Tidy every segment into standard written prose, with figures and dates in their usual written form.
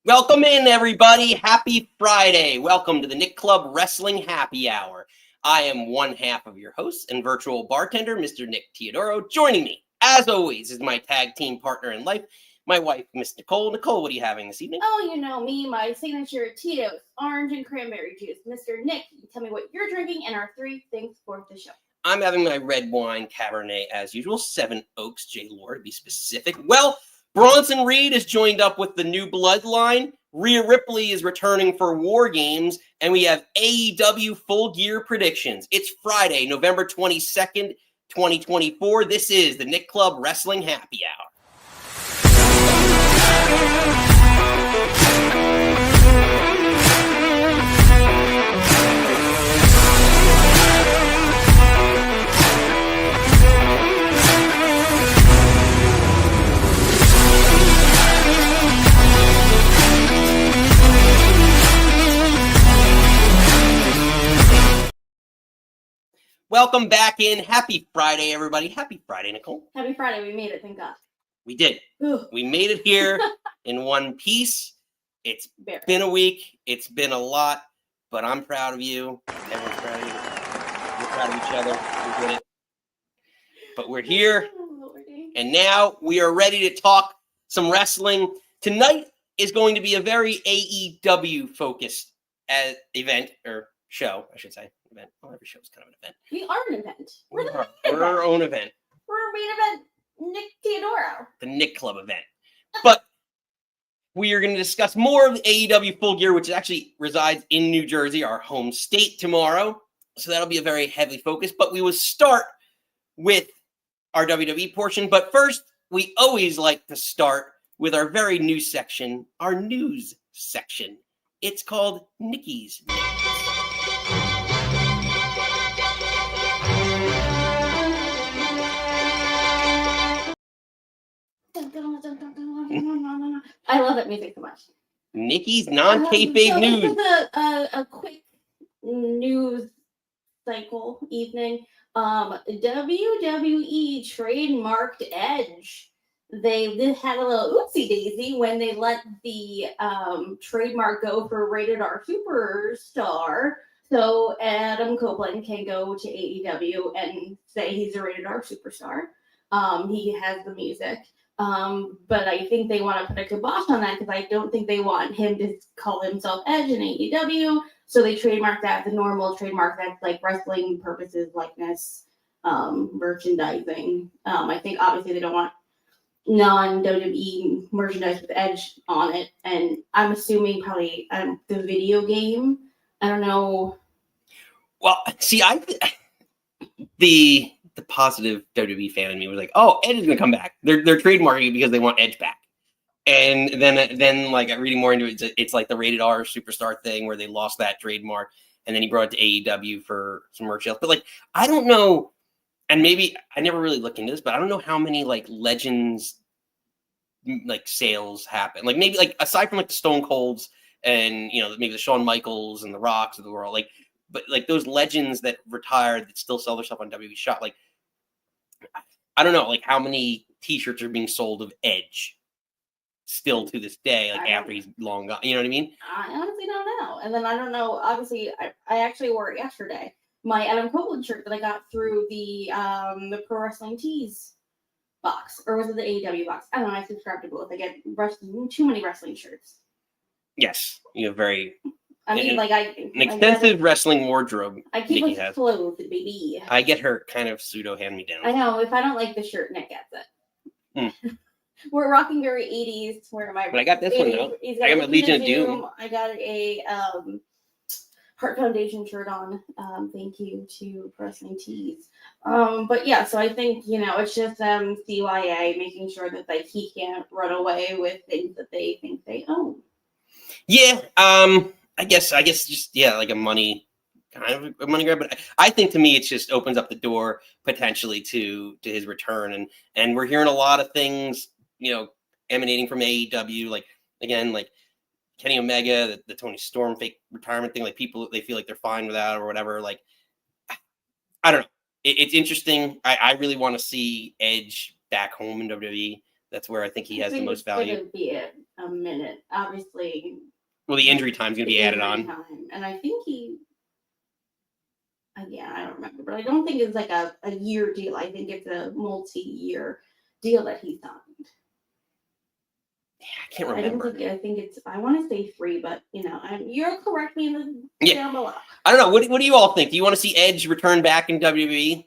Welcome in, everybody. Happy Friday. Welcome to the Nick Club Wrestling Happy Hour. I am one half of your host and virtual bartender, Mr. Nick Teodoro. Joining me, as always, is my tag team partner in life, my wife, Miss Nicole. Nicole, what are you having this evening? Oh, you know me, my signature Tito's orange and cranberry juice. Mr. Nick, tell me what you're drinking and our three things for the show. I'm having my red wine Cabernet as usual, 7 Oaks J. Lore to be specific. Well, Bronson Reed is joined up with the new Bloodline. Rhea Ripley is returning for War Games, and we have AEW Full Gear predictions. It's Friday, November 22nd, 2024. This is the Nick Club Wrestling Happy Hour. Welcome back in. Happy Friday, everybody. Happy Friday, Nicole. Happy Friday. We made it, thank God. We did. Ugh. We made it here in one piece. It's been a week. It's been a lot, but I'm proud of you. Everyone's proud of you. We're proud of each other. We did it. But we're here, and now we are ready to talk some wrestling. Tonight is going to be a very AEW-focused event, or show, I should say. Event. Well, every show is kind of an event. We are an event. We're our own event. We're a main event, Nick Teodoro. The Nick Club event. But we are going to discuss more of the AEW Full Gear, which actually resides in New Jersey, our home state, tomorrow. So that'll be a very heavy focus. But we will start with our WWE portion. But first, we always like to start with our very new section, our news section. It's called Nikki's News. I love that music so much. Nikki's non-kayfabe news. This is a quick news cycle evening. WWE Trademarked Edge. They had a little oopsie daisy when they let the trademark go for Rated R Superstar. So Adam Copeland can go to AEW and say he's a Rated R Superstar. He has the music. But I think they want to put a kibosh on that because I don't think they want him to call himself Edge in AEW. So they trademark that, the normal trademark that's like wrestling purposes, likeness, merchandising. I think obviously they don't want non-WWE merchandise with Edge on it. And I'm assuming probably the video game. I don't know. Well, see, the positive WWE fan in me was like, "Oh, Edge is gonna come back. They're trademarking it because they want Edge back." And then like reading more into it, it's like the Rated R Superstar thing where they lost that trademark, and then he brought it to AEW for some merch sales. But like, I don't know, and maybe I never really looked into this, but I don't know how many like Legends like sales happen. Like maybe like aside from like the Stone Colds and maybe the Shawn Michaels and the Rocks of the world, like. But like those legends that retired that still sell their stuff on WWE Shop, like I don't know, like how many T-shirts are being sold of Edge still to this day, like after he's long gone. You know what I mean? I honestly don't know. And then I don't know. Obviously, I actually wore it yesterday. My Adam Copeland shirt that I got through the Pro Wrestling Tees box, or was it the AEW box? I don't know. I subscribe to both. I get too many wrestling shirts. Yes, you have very. I mean, an extensive wrestling wardrobe. I keep us clothed, baby. I get her kind of pseudo hand-me-down. I know. If I don't like the shirt, Nick gets it. We're rocking very 80s. Where am I? But I got this one though. I got my Legion of Doom. I got a Heart Foundation shirt on. Thank you to Wrestling Tees. But yeah, so I think it's just CYA making sure that like he can't run away with things that they think they own. Yeah. I guess just like a money grab, but I think to me it just opens up the door potentially to his return, and we're hearing a lot of things emanating from AEW, like again like Kenny Omega, the Tony Storm fake retirement thing, like people they feel like they're fine with that or whatever. Like I don't know, it's interesting. I really want to see Edge back home in WWE. That's where I think he has the most value. It's going to be a a minute. Obviously. Well, the injury time's going to be added on. And I think again, I don't remember, but I don't think it's like a year deal. I think it's a multi-year deal that he signed. Yeah, I can't remember. I think it's, I want to say 3, but you'll correct me in the down below. I don't know. What do you all think? Do you want to see Edge return back in WWE?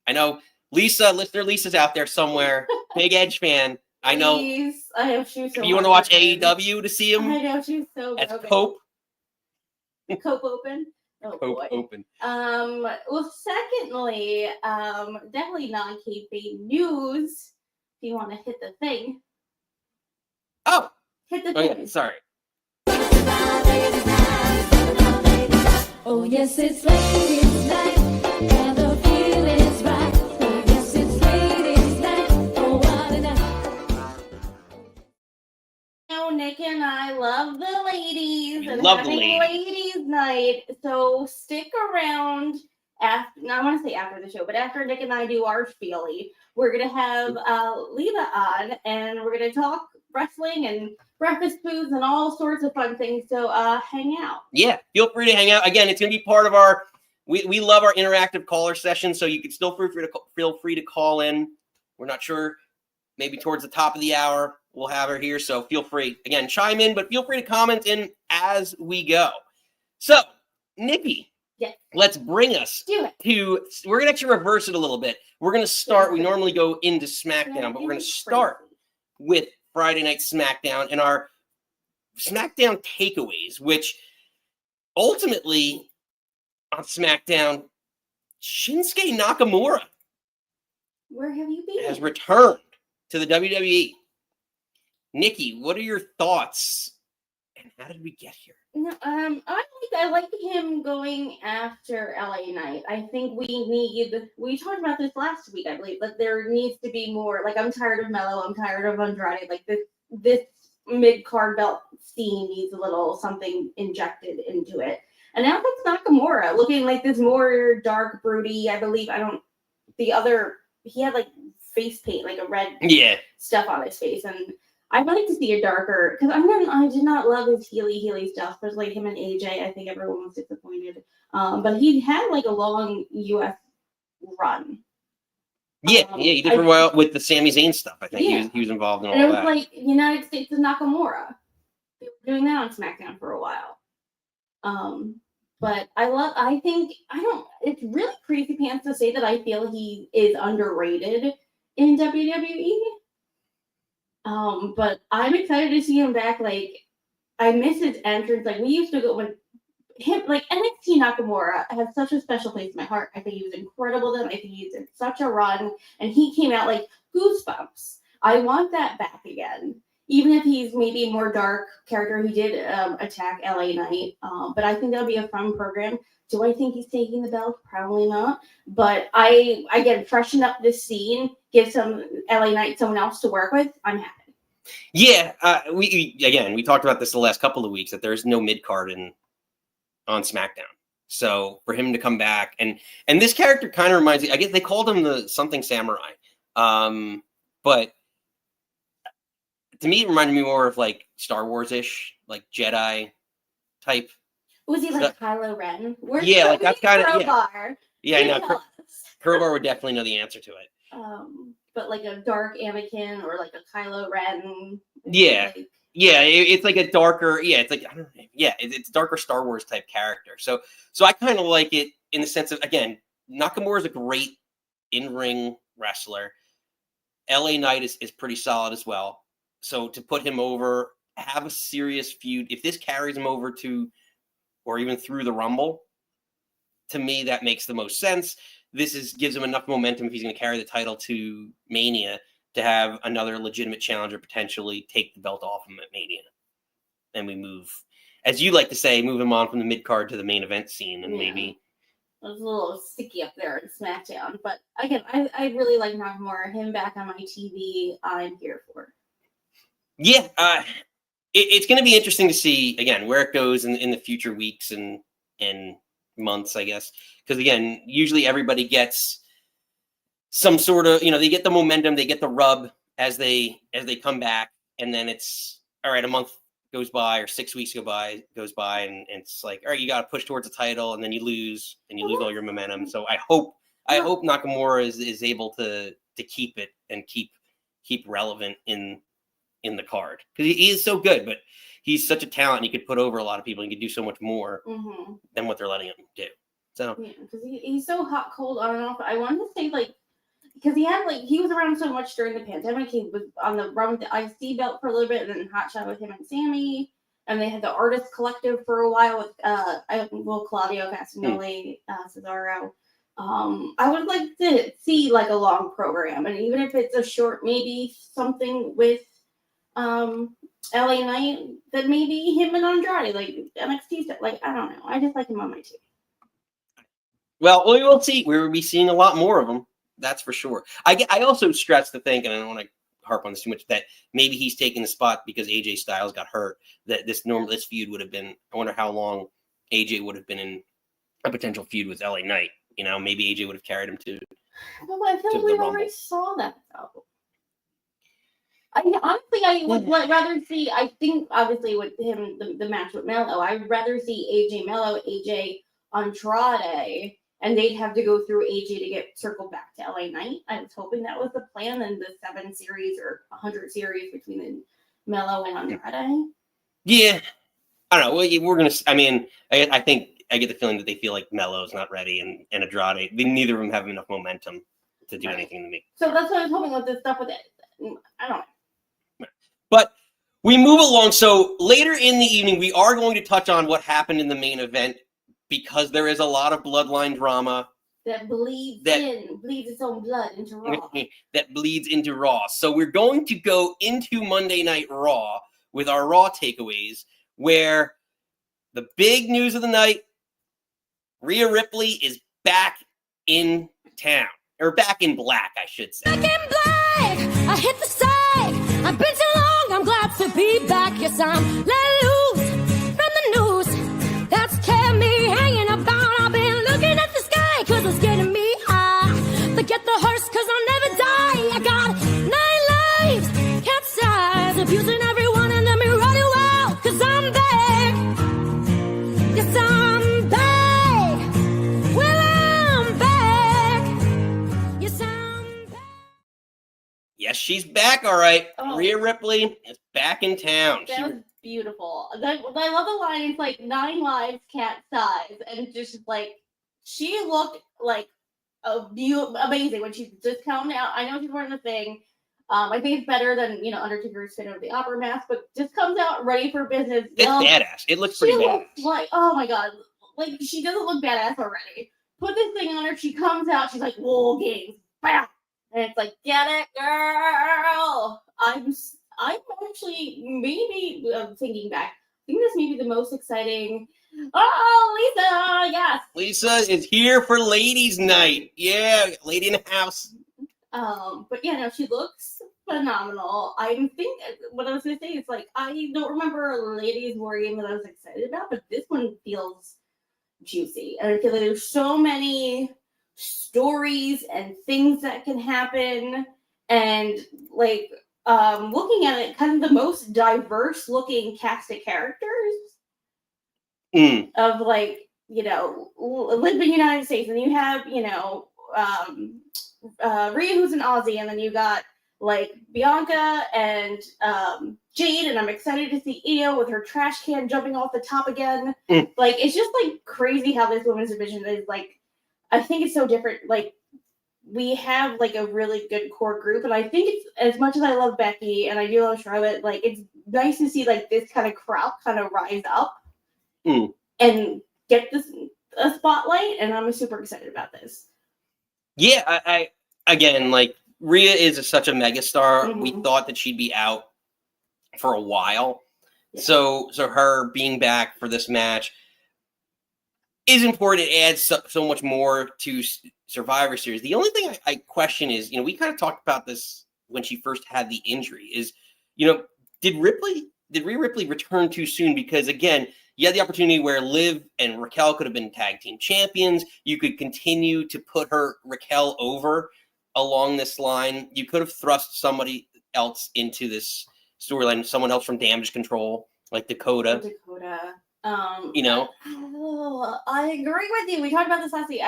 I know listener Lisa's out there somewhere, big Edge fan. I know. Please, I have shoes so you want to watch AEW to see him? I know she's so as Cope. Cope Open. Oh, Cope boy. Open. Well, secondly, definitely non-kayfabe news. If you want to hit the thing. Oh. Hit the thing. Yeah, sorry. Oh, yes, it's ladies' night, and the feeling's right. Oh, yes, it's ladies' night. Oh, what a night. Nick and I love the ladies and love having the ladies' night. So stick around after. I want to say after the show, but after Nick and I do our spiely, we're gonna have Lena on, and we're gonna talk wrestling and breakfast foods and all sorts of fun things. So hang out. Yeah, feel free to hang out. Again, it's gonna be part of our. We love our interactive caller session, so you can still feel free to call in. We're not sure. Maybe towards the top of the hour, we'll have her here. So feel free, again, chime in, but feel free to comment in as we go. So, Nikki, yes. Let's bring us to, we're going to actually reverse it a little bit. We're going to start, we normally go into SmackDown, but we're going to start with Friday Night SmackDown and our SmackDown takeaways, which ultimately on SmackDown, Shinsuke Nakamura where have you been? Has returned to the WWE. Nikki, what are your thoughts? And how did we get here? No, I like him going after LA Knight. I think we talked about this last week, I believe, that there needs to be more. Like, I'm tired of Mello, I'm tired of Andrade. Like, this mid-card belt scene needs a little something injected into it. And now it's Nakamura looking like this more dark, broody, I believe. He had like face paint, like a red stuff on his face, and I'd like to see a darker, because I did not love his Healy stuff, especially him and AJ. I think everyone was disappointed, but he had like a long US run. He did for a while with the Sami Zayn stuff. I think he was involved in all that. And it was like United States of Nakamura. They were doing that on SmackDown for a while. But it's really crazy pants to say that I feel he is underrated in WWE. But I'm excited to see him back. Like, I miss his entrance. Like, we used to go with him, like, NXT Nakamura has such a special place in my heart. I think he was incredible then. I think he's in such a run, and he came out like goosebumps. I want that back again. Even if he's maybe a more dark character, he did attack LA Knight. But I think that'll be a fun program. Do I think he's taking the belt? Probably not. But again, freshen up this scene, give some LA Knight someone else to work with. I'm happy. Yeah, we talked about this the last couple of weeks, that there's no mid card on SmackDown. So for him to come back, and this character kind of reminds me, I guess they called him the something samurai. But to me, it reminded me more of like Star Wars-ish, like Jedi type. Was he like Kylo Ren? Like that's kind of Crowbar. I know. Crowbar would definitely know the answer to it. But like a dark Anakin or like a Kylo Ren. It's like a darker. It's like, I don't know. It's darker Star Wars type character. So I kind of like it in the sense of, again, Nakamura is a great in-ring wrestler. LA Knight is pretty solid as well. So to put him over, have a serious feud, if this carries him over to, or even through the Rumble, to me, that makes the most sense. This gives him enough momentum if he's going to carry the title to Mania to have another legitimate challenger potentially take the belt off him at Mania. And we move, as you like to say, move him on from the mid-card to the main event scene, and maybe... It was a little sticky up there in SmackDown. But again, I really like Nakamura. Him back on my TV, I'm here for. Yeah, it's going to be interesting to see, again, where it goes in the future weeks and months, I guess. Because, again, usually everybody gets some sort of, they get the momentum, they get the rub as they come back, and then it's all right, a month goes by or 6 weeks goes by, and it's like, all right, you got to push towards a title, and then you lose all your momentum. So I hope Nakamura is able to keep it and keep relevant in the card, because he is so good, but he's such a talent. And he could put over a lot of people. He could do so much more than what they're letting him do. So yeah, because he's so hot, cold, on and off. I wanted to say, like, because he was around so much during the pandemic. He was on the run with the IC belt for a little bit, and then hot shot with him and Sammy, and they had the Artist Collective for a while with Claudio Castagnoli, Cesaro. I would like to see like a long program, and even if it's a short, maybe something with LA Knight, that maybe him and Andrade, like NXT stuff. Like, I don't know. I just like him on my team. well, we will see. We will be seeing a lot more of them. That's for sure. I also stress to think, and I don't want to harp on this too much, that maybe he's taking the spot because AJ Styles got hurt. That this feud would have been. I wonder how long AJ would have been in a potential feud with LA Knight. You know, maybe AJ would have carried him to. Well, I feel like we already saw that though. I would rather see. I think obviously with him the match with Melo, I'd rather see AJ Melo, AJ Andrade. And they'd have to go through AJ to get circled back to LA Knight. I was hoping that was the plan in the 7 series or 100 series between Melo and Andrade. Yeah. I don't know. We're going to, I mean, I think I get the feeling that they feel like Melo's not ready and Andrade, neither of them have enough momentum to do anything to me. So that's what I was hoping with this stuff with it. I don't know. But we move along. So later in the evening, we are going to touch on what happened in the main event, because there is a lot of bloodline drama that bleeds its own blood into Raw. That bleeds into Raw. So we're going to go into Monday Night Raw with our Raw takeaways, where the big news of the night, Rhea Ripley is back in town. Or back in black, I should say. Back in black, I hit the side. I've been too long, I'm glad to be back. Yes, I'm let loose from the news that's kept me hanging about. I've been looking at the sky, cause it's getting me high. Forget the hearse, cause I'll never die. I got 9 lives, capsized, abusing everyone, and let me run it wild, cause I'm back. Yes, I'm back. Well, I'm back. Yes, I'm back. Yes, she's back, all right. Oh. Rhea Ripley is back in town. That was beautiful. I love the line. It's like 9 lives, cat size, and just like she looked like amazing when she just come out. I know she's wearing the thing. I think it's better than Undertaker's Phantom of the Opera mask, but just comes out ready for business. It's badass. It looks pretty badass. Like, oh my god, like she doesn't look badass already. Put this thing on her. She comes out. She's like, "Whoa, games, bam!" And it's like, "Get it, girl." I'm actually maybe thinking back. I think this may be the most exciting. Oh, Lisa, yes. Lisa is here for ladies' night. Yeah, lady in the house. But yeah, no, she looks phenomenal. I think what I was gonna say is like I don't remember a ladies' war game that I was excited about, but this one feels juicy, and I feel like there's so many stories and things that can happen, and like looking at it, kind of the most diverse looking cast of characters of live in the United States, and you have Rhea, who's an Aussie, and then you got like Bianca and Jade, and I'm excited to see Io with her trash can jumping off the top again. Like, it's just like crazy how this women's division is like. I think it's so different. Like, we have like a really good core group, and I think it's, as much as I love Becky and I do love Charlotte, like it's nice to see like this kind of crop kind of rise up and get this a spotlight, and I'm super excited about this. Yeah, I again, like Rhea is such a megastar. We thought that she'd be out for a while, so her being back for this match is important. It adds so much more to Survivor Series. The only thing I question is, we kind of talked about this when she first had the injury, is, did Rhea Ripley return too soon? Because again, you had the opportunity where Liv and Raquel could have been tag team champions. You could continue to put Raquel over along this line. You could have thrust somebody else into this storyline. Someone else from Damage Control, like Dakota. You know, I agree with you. We talked about this last week.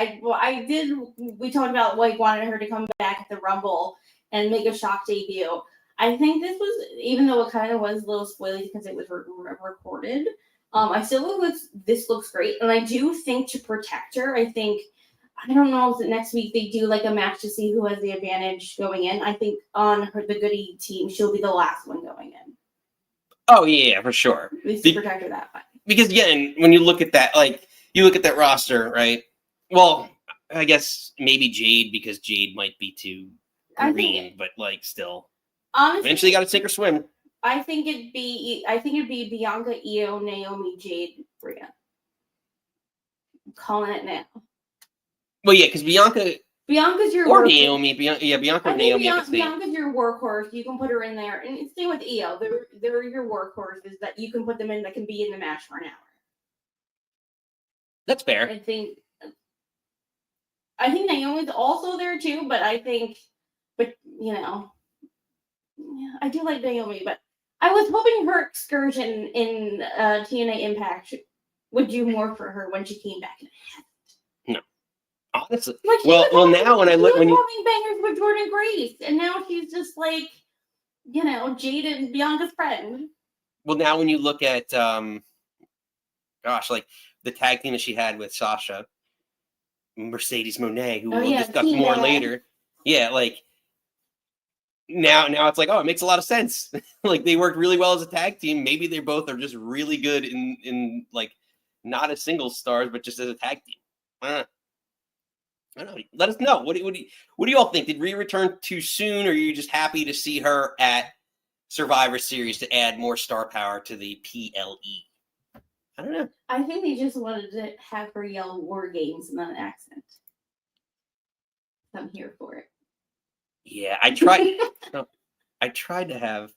We talked about like wanting her to come back at the Rumble and make a shock debut. I think this was, even though it kind of was a little spoily because it was recorded. I still think this looks great, and I do think to protect her, I don't know if next week they do like a match to see who has the advantage going in. I think on the Goody team, she'll be the last one going in. Oh yeah, for sure. At least to protect her that way. Because again, when you look at that, like you look at that roster, right? Well, I guess maybe Jade, because Jade might be too green, but like still, honestly, eventually got to sink or swim. I think it'd be Bianca, Io, Naomi, Jade, Rhea. I'm calling it now. Well, yeah, because Bianca's your or Naomi. Bianca or Naomi. Bianca's your workhorse. You can put her in there, and same with Io. They're your workhorses that you can put them in that can be in the match for an hour. That's fair. I think Naomi's also there too, but you know, yeah, I do like Naomi, but I was hoping her excursion in TNA Impact would do more for her when she came back. No, honestly. Like well, now when I look when you having bangers with Jordan Grace, and now she's just like, you know, Jade and Bianca's friend. Well, now when you look at like the tag team that she had with Sasha, Mercedes Moné, who we'll discuss more later. Yeah, like. Now it's like, oh, it makes a lot of sense. Like they worked really well as a tag team. Maybe they both are just really good in like not as single stars, but just as a tag team. I don't know. Let us know. What do you all think? Did Rhea return too soon, or are you just happy to see her at Survivor Series to add more star power to the PLE? I don't know. I think they just wanted to have her yell War Games in that accent. I'm here for it. Yeah, I tried. I tried to have.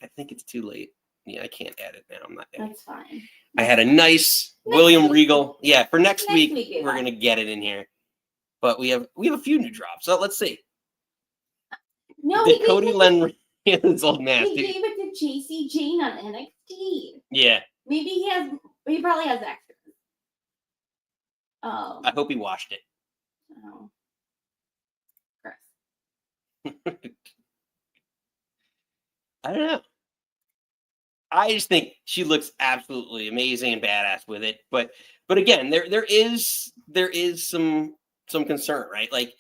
I think it's too late. Yeah, I can't add it now. I'm not. That's fine. I had a nice William Regal. Yeah, for next week we're gonna get it in here. But we have a few new drops. So let's see. No, did Cody Len his old mask? He gave it to JC Jane on NXT. Yeah. Maybe he probably has extras. I hope he washed it. Oh. I don't know. I just think she looks absolutely amazing and badass with it. But again, there is some concern, right? Like,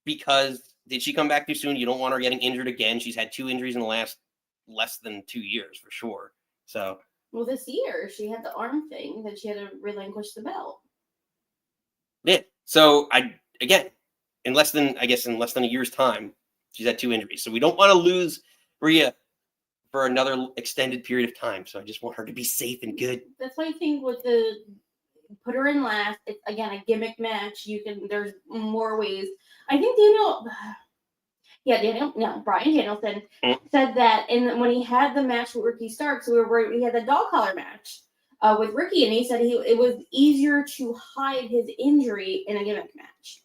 because did she come back too soon? You don't want her getting injured again. She's had 2 injuries in the last less than 2 years for sure. So this year she had the arm thing that she had to relinquish the belt. Yeah. So in less than a year's time, she's had 2 injuries. So we don't want to lose Rhea for another extended period of time. So I just want her to be safe and good. That's why I think with put her in last. It's again a gimmick match. There's more ways. I think Brian Danielson said that when he had the match with Ricky Starks, we had the dog collar match with Ricky, and he said it was easier to hide his injury in a gimmick match.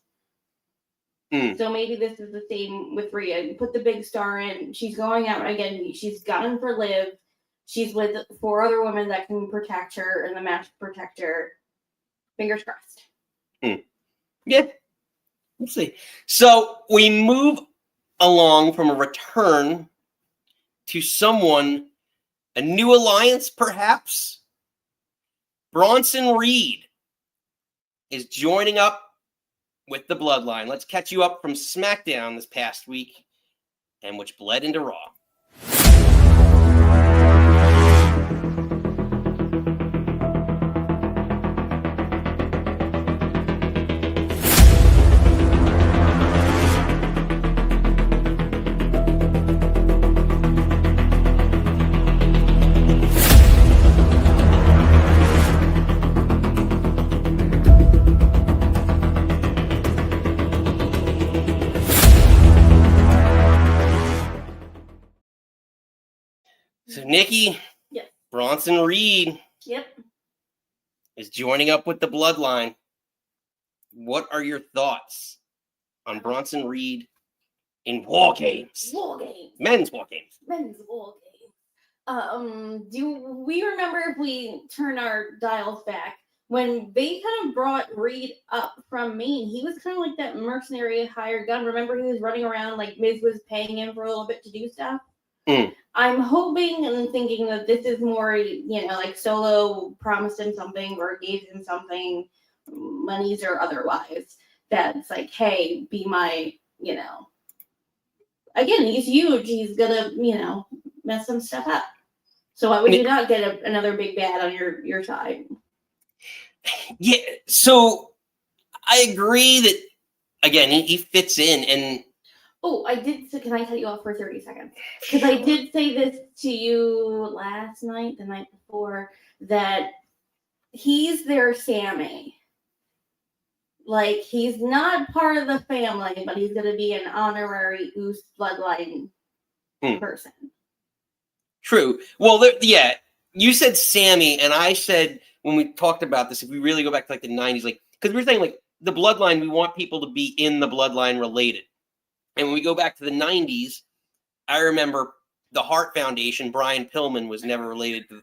So maybe this is the same with Rhea. You put the big star in. She's going out again. She's gunning for Liv. She's with 4 other women that can protect her in the match. Protect her. Fingers crossed. Yeah. Let's see. So we move along from a return to a new alliance, perhaps. Bronson Reed is joining up with the Bloodline. Let's catch you up from SmackDown this past week, and which bled into Raw. So Nikki, Bronson Reed is joining up with the Bloodline. What are your thoughts on Bronson Reed in War Games. War Games. Men's War Games. Men's War Games. Do we remember, if we turn our dials back, when they kind of brought Reed up from Maine, he was kind of like that mercenary hired gun. Remember, he was running around like Miz was paying him for a little bit to do stuff? I'm hoping and thinking that this is more, like Solo promised him something or gave him something, monies or otherwise, that's like, hey, be my, again, he's huge. He's gonna, mess some stuff up. So why would you not get another big bad on your side? Yeah, so I agree that, again, he fits in. And oh, can I cut you off for 30 seconds? Because I did say this to you last night, the night before, that he's their Sammy. Like, he's not part of the family, but he's going to be an honorary Goose Bloodline person. True. Well, yeah, you said Sammy, and I said, when we talked about this, if we really go back to like the 90s, like, because we were saying like the Bloodline, we want people to be in the Bloodline related. And when we go back to the 90s, I remember the Hart Foundation, Brian Pillman was never related to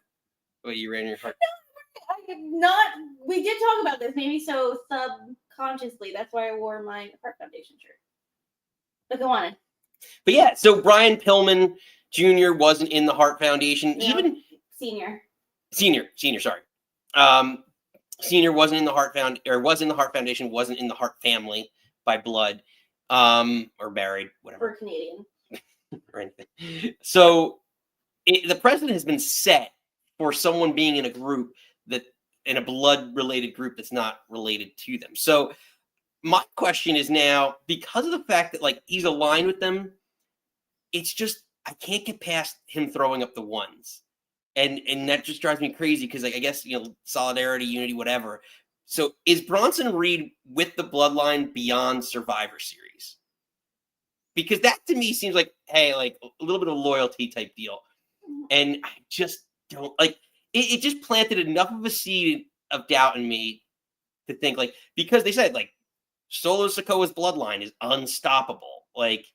what you ran your heart. No, I am not. We did talk about this, maybe so subconsciously. That's why I wore my Hart Foundation shirt. But go on. But yeah, so Brian Pillman Jr. wasn't in the Hart Foundation. No, Even Senior, sorry. Senior wasn't in the Hart was in the Hart Foundation, wasn't in the Hart family by blood, or married, whatever. or Canadian. Or anything. So the precedent has been set for someone being in a group in a blood-related group that's not related to them. So my question is now, because of the fact that like he's aligned with them, it's just I can't get past him throwing up the ones. And that just drives me crazy because, like, I guess, solidarity, unity, whatever. So is Bronson Reed with the Bloodline beyond Survivor Series? Because that to me seems like, hey, like a little bit of a loyalty type deal. And I just don't like it just planted enough of a seed of doubt in me to think, like, because they said like Solo Sikoa's Bloodline is unstoppable, like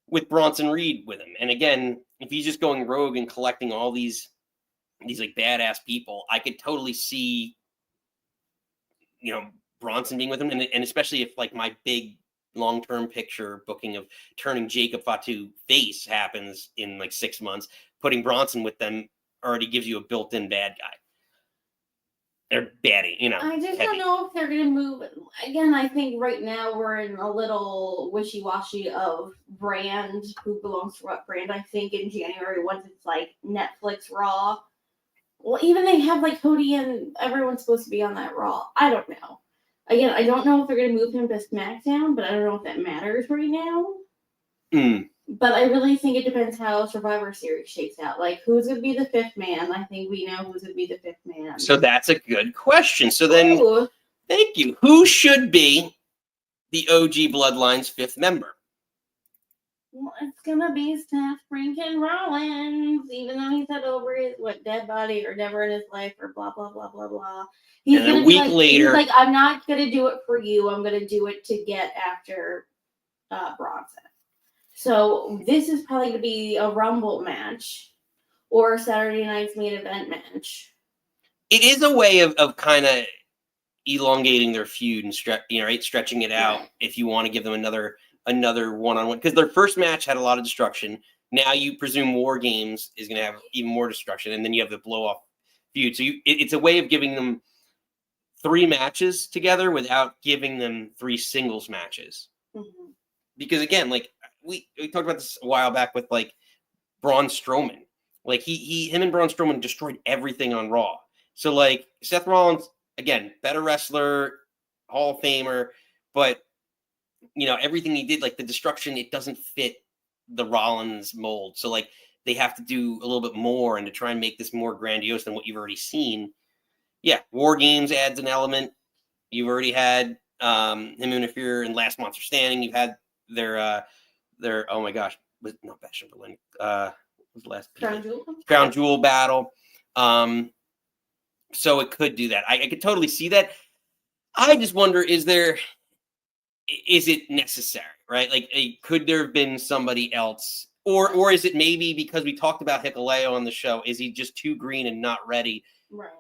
with Bronson Reed with him. And again, if he's just going rogue and collecting all these like badass people, I could totally see, Bronson being with him. And especially if like my big long-term picture booking of turning Jacob Fatu face happens in like 6 months, putting Bronson with them already gives you a built-in bad guy. They're baddie, I just heavy. don't know if they're going to move. Again, I think right now we're in a little wishy-washy of brand, who belongs to what brand. I think in January, once it's like Netflix Raw, well, even they have like Cody and everyone's supposed to be on that Raw. I don't know. Again, I don't know if they're going to move him to SmackDown, but I don't know if that matters right now. But I really think it depends how Survivor Series shakes out. Like, who's going to be the fifth man? I think we know who's going to be the fifth man. So that's a good question. So then, thank you. Who should be the OG Bloodline's fifth member? Well, it's going to be Seth freaking Rollins, even though he said over his, dead body or never in his life or blah, blah, blah, blah, blah. He's and a week later. He's like, I'm not going to do it for you. I'm going to do it to get after Bronson. So this is probably going to be a Rumble match or Saturday night's main event match. It is a way of kind of elongating their feud and stretching it out. Right. If you want to give them another one-on-one, because their first match had a lot of destruction. Now you presume War Games is going to have even more destruction, and then you have the blow-off feud. So it's a way of giving them 3 matches together without giving them 3 singles matches. Mm-hmm. Because again, like we talked about this a while back with like Braun Strowman. Like him and Braun Strowman destroyed everything on Raw. So like Seth Rollins, again, better wrestler, Hall of Famer, but everything he did, like the destruction, it doesn't fit the Rollins mold. So like they have to do a little bit more and to try and make this more grandiose than what you've already seen. Yeah, War Games adds an element. You've already had him interfere in Last Monster Standing. You've had their oh my gosh, was not Bash of Berlin. Was the last Crown Jewel battle. So it could do that. I could totally see that. I just wonder, is it necessary? right? Like, could there have been somebody else? Or is it maybe because we talked about Hikuleo on the show? Is he just too green and not ready? Right.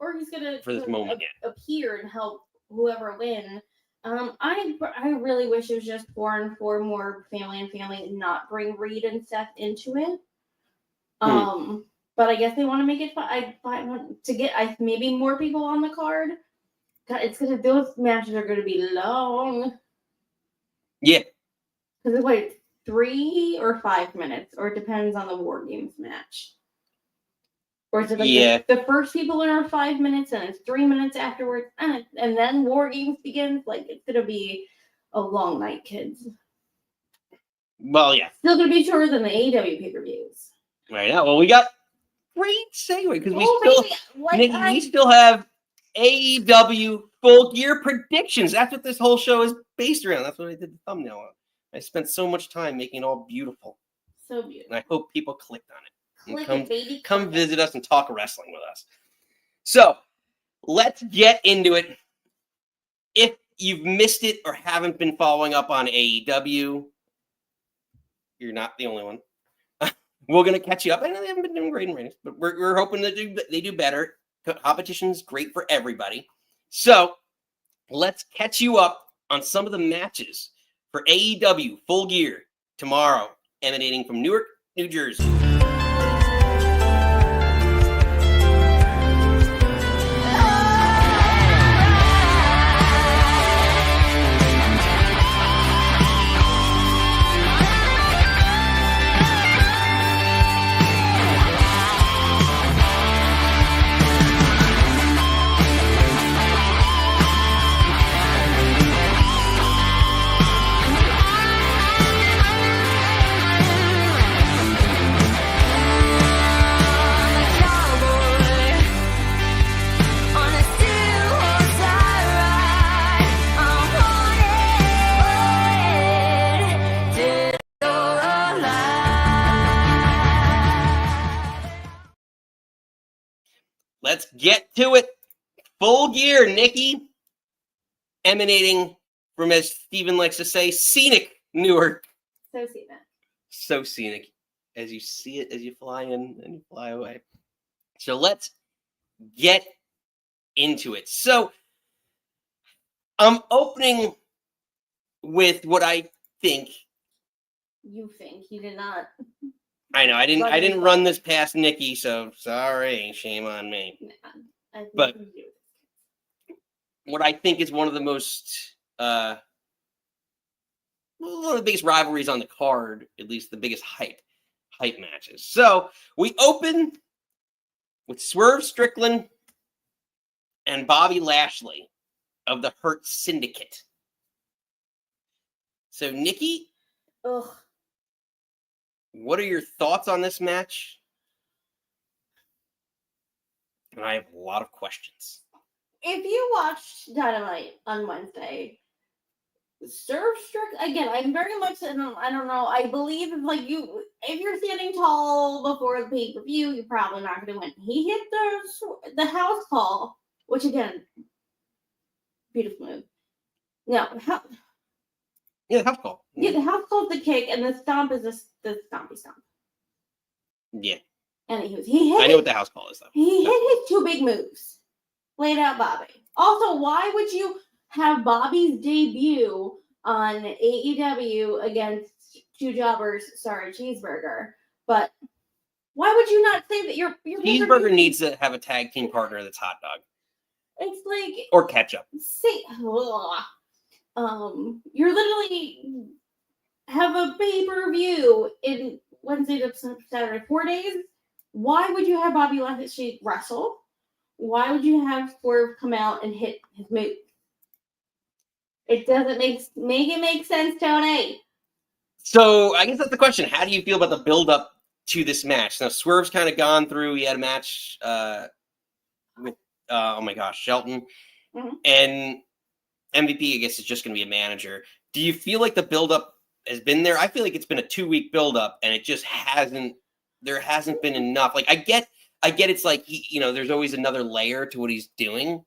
Or he's gonna for this moment appear and help whoever win. I really wish it was just 4 and 4 more family and not bring Reed and Seth into it. But I guess they want to make it fun. I want to get maybe more people on the card. God, those matches are gonna be long. Yeah. Because it's like 3 or 5 minutes, or it depends on the War Games match. Or is it like the first people in are 5 minutes and it's 3 minutes afterwards, and then War Games begins? Like, it's gonna be a long night, kids. Well, yeah. Still gonna be shorter than the AEW pay-per-views. Right now, well, we got great segue because we still have AEW Full Gear predictions. That's what this whole show is based around. That's what I did the thumbnail on. I spent so much time making it all beautiful. So beautiful. And I hope people clicked on it. Click Come visit us and talk wrestling with us. So let's get into it. If you've missed it or haven't been following up on AEW, you're not the only one. We're going to catch you up. I know they haven't been doing great in ratings, but we're hoping that they do better. Competition's great for everybody. So let's catch you up on some of the matches for AEW Full Gear tomorrow, emanating from Newark, New Jersey. Let's get to it. Full Gear, Nikki. Emanating from, as Steven likes to say, scenic Newark. So scenic. So scenic. As you see it, as you fly in and you fly away. So let's get into it. So I'm opening with what I think. You think. You did not. I know. I didn't run this past Nikki, so sorry. Shame on me. But what I think is one of the most one of the biggest rivalries on the card, at least the biggest hype matches. So we open with Swerve Strickland and Bobby Lashley of the Hurt Syndicate. So Nikki, what are your thoughts on this match? And I have a lot of questions. If you watched Dynamite on Wednesday, Swerve Strickland, again, I'm very much, I don't know, I believe if you're standing tall before the pay-per-view, you're probably not going to win. He hit the house call, which again, beautiful move. No, the house call. Yeah, the house call is the kick, and the stomp is the stompy stomp. Yeah. And he hit. I know what the house call is, though. He hit his 2 big moves. Laid out Bobby. Also, why would you have Bobby's debut on AEW against 2 jobbers? Sorry, Cheeseburger. But why would you not say that your Cheeseburger needs to have a tag team partner that's hot dog? It's like, or ketchup. You're literally have a pay-per-view in Wednesday to Saturday, 4 days. Why would you have Bobby Lashley wrestle? Why would you have Swerve come out and hit his move? It doesn't make it make sense, Tony. So I guess that's the question. How do you feel about the build-up to this match? Now Swerve's kind of gone through. He had a match with Shelton, and MVP. I guess is just going to be a manager. Do you feel like the build-up has been there? I feel like it's been a 2-week build-up, and it just hasn't. There hasn't been enough. Like I get. It's like there's always another layer to what he's doing.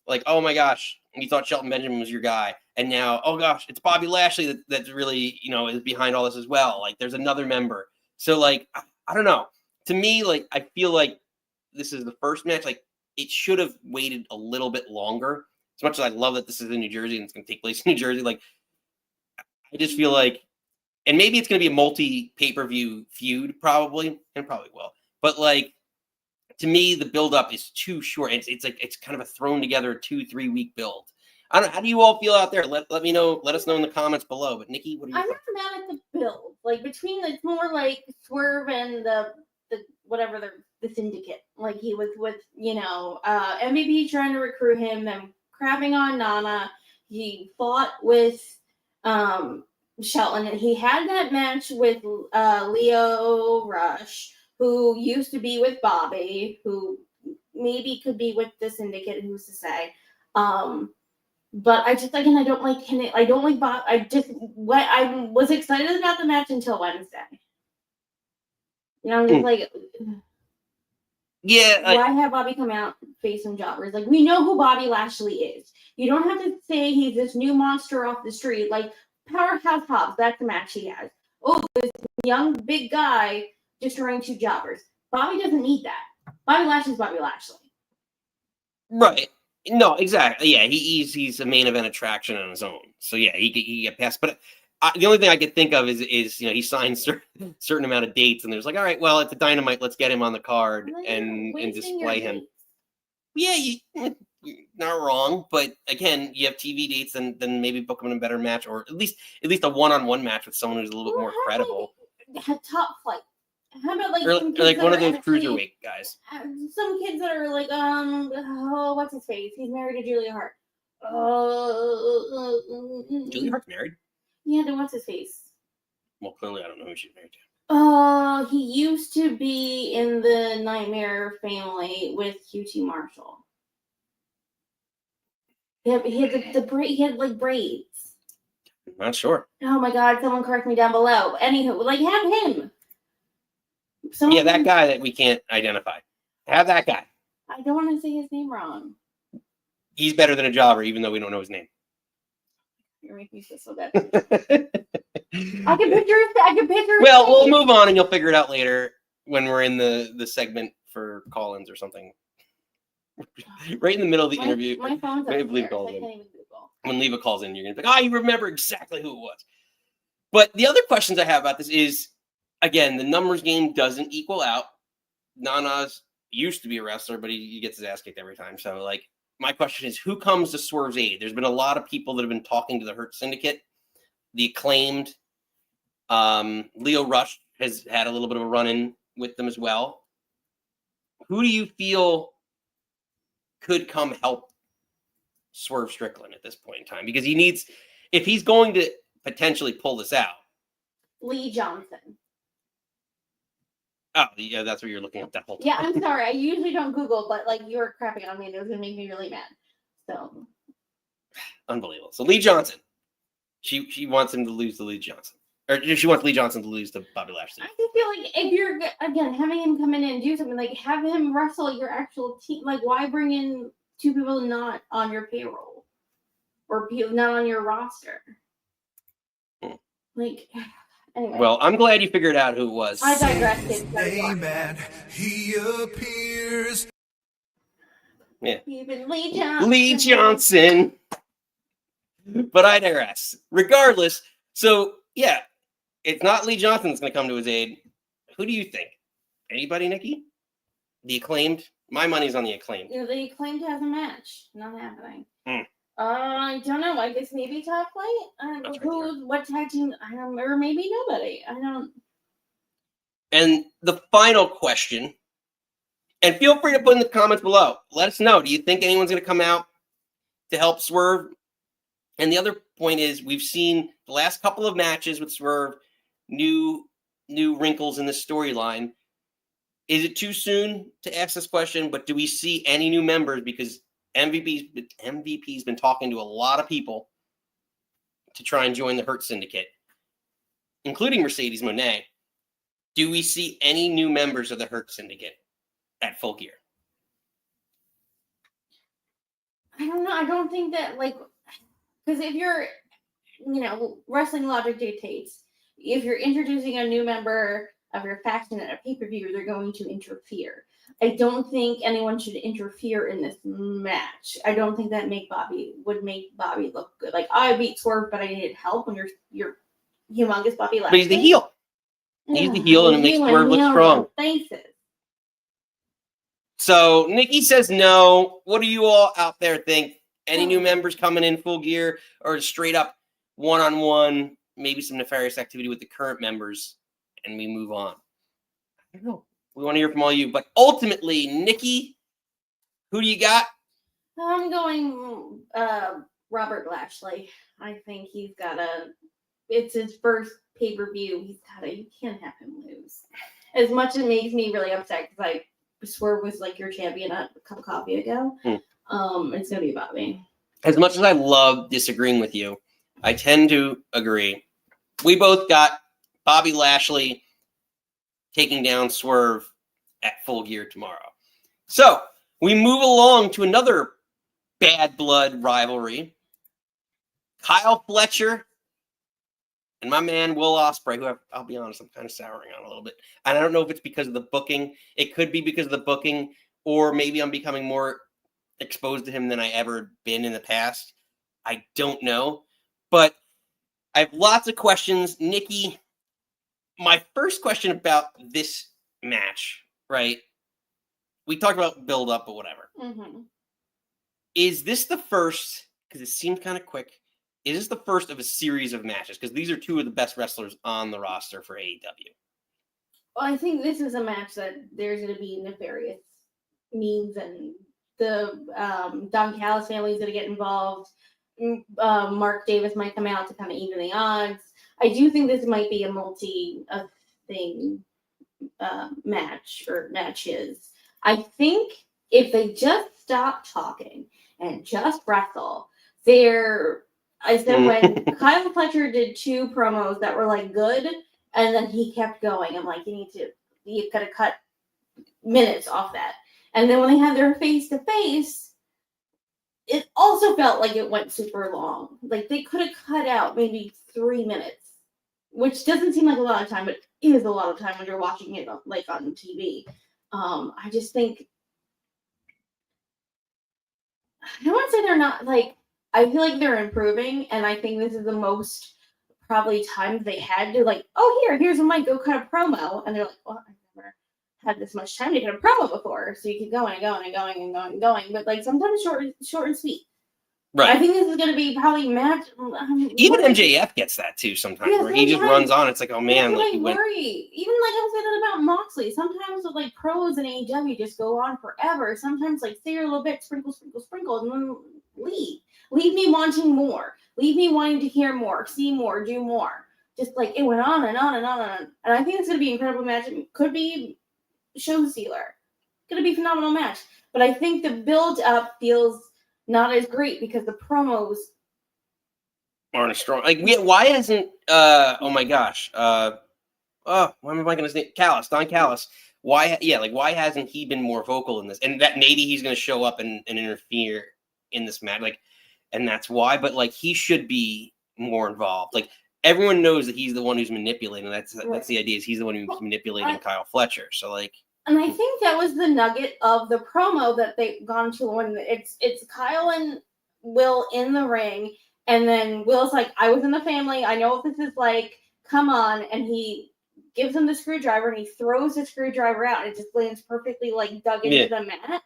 Like, oh my gosh, you thought Shelton Benjamin was your guy, And now, oh gosh, it's Bobby Lashley that's really, is behind all this as well. Like there's another member. So like, I don't know. To me, like, I feel like this is the first match. Like it should have waited a little bit longer. As much as I love that this is in New Jersey and it's going to take place in New Jersey, like I just feel like, and maybe it's going to be a multi-pay-per-view feud probably, and probably will. But like, to me, the build-up is too short. It's like, it's kind of a thrown together 2-3 week build. I don't know. How do you all feel out there? Let me know. Let us know in the comments below. But Nikki, what do you think? I'm not mad at the build. Like between, it's more like Swerve and the Syndicate. Like he was with, MVP trying to recruit him, them crapping on Nana. He fought with Shelton, and he had that match with Leo Rush, who used to be with Bobby, who maybe could be with the Syndicate. Who's to say? But I just, again, I don't like him. I don't like Bob. I was excited about the match until Wednesday. I'm just like, yeah. Why have Bobby come out face some jobbers? Like, we know who Bobby Lashley is. You don't have to say he's this new monster off the street. Like, Powerhouse Hobbs, that's the match he has. Oh, this young, big guy destroying 2 jobbers. Bobby doesn't need that. Bobby Lashley's Bobby Lashley. Right. No, exactly. Yeah, he's a main event attraction on his own. So yeah, he get past. But the only thing I could think of is he signed certain amount of dates, and there's like, all right, well, it's a Dynamite, let's get him on the card and display him. Yeah, you're not wrong, but again, you have TV dates, and then maybe book him in a better match, or at least a one-on-one match with someone who's a little bit more credible. Top flight. How about or like one of those cruiserweight guys? Some kids that are like, what's his face? He's married to Julia Hart. Julia Hart's married? Yeah, then what's his face? Well, clearly I don't know who she's married to. He used to be in the Nightmare family with QT Marshall. He had like braids. I'm not sure. Oh my God! Someone correct me down below. Anywho, like have him. Yeah, that guy that we can't identify. Have that guy. I don't want to say his name wrong. He's better than a jobber, even though we don't know his name. You're making me feel so bad. I can picture. Well, we'll move on, and you'll figure it out later when we're in the segment for call-ins or something. Right in the middle of the interview. My phone's Maybe upstairs, calls I in. can't even Google. When Leva calls in, you're gonna be like, you remember exactly who it was. But the other questions I have about this is, again, the numbers game doesn't equal out. Nana's used to be a wrestler, but he gets his ass kicked every time. So, like, my question is, who comes to Swerve's aid? There's been a lot of people that have been talking to the Hurt Syndicate. The Acclaimed, Leo Rush has had a little bit of a run-in with them as well. Who do you feel could come help Swerve Strickland at this point in time? Because he needs, if he's going to potentially pull this out. Lee Johnson. Oh, yeah, that's what you're looking at that whole time. Yeah, I'm sorry. I usually don't Google, but like you were crapping on me and it was going to make me really mad. So. Unbelievable. So Lee Johnson. She wants him to lose to Lee Johnson. Or she wants Lee Johnson to lose to Bobby Lashley. I just feel like if you're, again, having him come in and do something, like have him wrestle your actual team. Like why bring in 2 people not on your payroll? Or not on your roster? Like... Anyway. Well, I'm glad you figured out who it was. I digress. Amen. He appears. Yeah. Even Lee Johnson. Lee Johnson. But I digress. Regardless, so yeah, it's not Lee Johnson that's going to come to his aid. Who do you think? Anybody, Nikki? The Acclaimed? My money's on the Acclaimed. You know, the Acclaimed has a match. Not happening. I don't know. I guess maybe Top Flight. What tag team? I don't, or maybe nobody. I don't. And the final question, and feel free to put in the comments below. Let us know. Do you think anyone's going to come out to help Swerve? And the other point is, we've seen the last couple of matches with Swerve, new wrinkles in the storyline. Is it too soon to ask this question? But do we see any new members? Because MVP's been talking to a lot of people to try and join the Hurt Syndicate, including Mercedes Moné. Do we see any new members of the Hurt Syndicate at Full Gear? I don't know. I don't think that, like, Because if you're, wrestling logic dictates, if you're introducing a new member of your faction at a pay-per-view, they're going to interfere. I don't think anyone should interfere in this match. I don't think that would make Bobby look good. Like, I beat Swerve, but I needed help when you're humongous Bobby Lashley. But he's the heel. He's the heel, and it makes Swerve look strong. Faces. So Nikki says no. What do you all out there think? Any new members coming in full gear, or straight up one-on-one, maybe some nefarious activity with the current members, and we move on? I don't know. We want to hear from all you. But ultimately, Nikki, who do you got? I'm going Robert Lashley. I think it's his first pay-per-view. You can't have him lose. As much as it makes me really upset because Swerve was like your champion a cup of coffee ago. It's going to be about me. As much as I love disagreeing with you, I tend to agree. We both got Bobby Lashley taking down Swerve at Full Gear tomorrow. So we move along to another bad blood rivalry. Kyle Fletcher and my man Will Ospreay, who I'll be honest, I'm kind of souring on a little bit. And I don't know if it's because of the booking. It could be because of the booking, or maybe I'm becoming more exposed to him than I ever been in the past. I don't know. But I have lots of questions. Nikki, my first question about this match, right? We talked about build up, but whatever. Mm-hmm. Is this the first, because it seemed kind of quick, is this the first of a series of matches? Because these are two of the best wrestlers on the roster for AEW. Well, I think this is a match that there's going to be nefarious means, and the Don Callis family is going to get involved. Mark Davis might come out to kind of even the odds. I do think this might be a multi-thing match or matches. I think if they just stop talking and just wrestle, I said when Kyle Fletcher did 2 promos that were like good, and then he kept going. I'm like, you gotta cut minutes off that. And then when they had their face-to-face, it also felt like it went super long. Like they could have cut out maybe 3 minutes, which doesn't seem like a lot of time, but it is a lot of time when you're watching it like on TV. I just think, I don't want to say they're not like, I feel like they're improving, and I think this is the most probably time they had to like, oh, here's a mic, go cut a promo. And they're like, well, I've never had this much time to cut a promo before. So you keep going and going and going and going and going. But like sometimes short and sweet. Right. I think this is going to be probably match. Even MJF gets that too sometimes, where he just runs on. It's like, oh man, like worry. Even like I was saying that about Moxley. Sometimes with like pros in AEW just go on forever. Sometimes like say a little bit, sprinkle, and then leave. Leave me wanting more. Leave me wanting to hear more, see more, do more. Just like it went on and on and on and on. And I think it's going to be an incredible match. It could be show stealer. Going to be a phenomenal match. But I think the build up feels not as great because the promos aren't as strong. Like, why hasn't? Oh my gosh. Why am I going to say Don Callis? Why? Yeah, like why hasn't he been more vocal in this? And that maybe he's going to show up and interfere in this match. Like, and that's why. But like, he should be more involved. Like, everyone knows that he's the one who's manipulating. That's the idea. Is he's the one who's manipulating Kyle Fletcher. So like. And I think that was the nugget of the promo that they've gone to when it's Kyle and Will in the ring, and then Will's like, I was in the family, I know what this is like, come on, and he gives him the screwdriver and he throws the screwdriver out and it just lands perfectly like dug into the mat.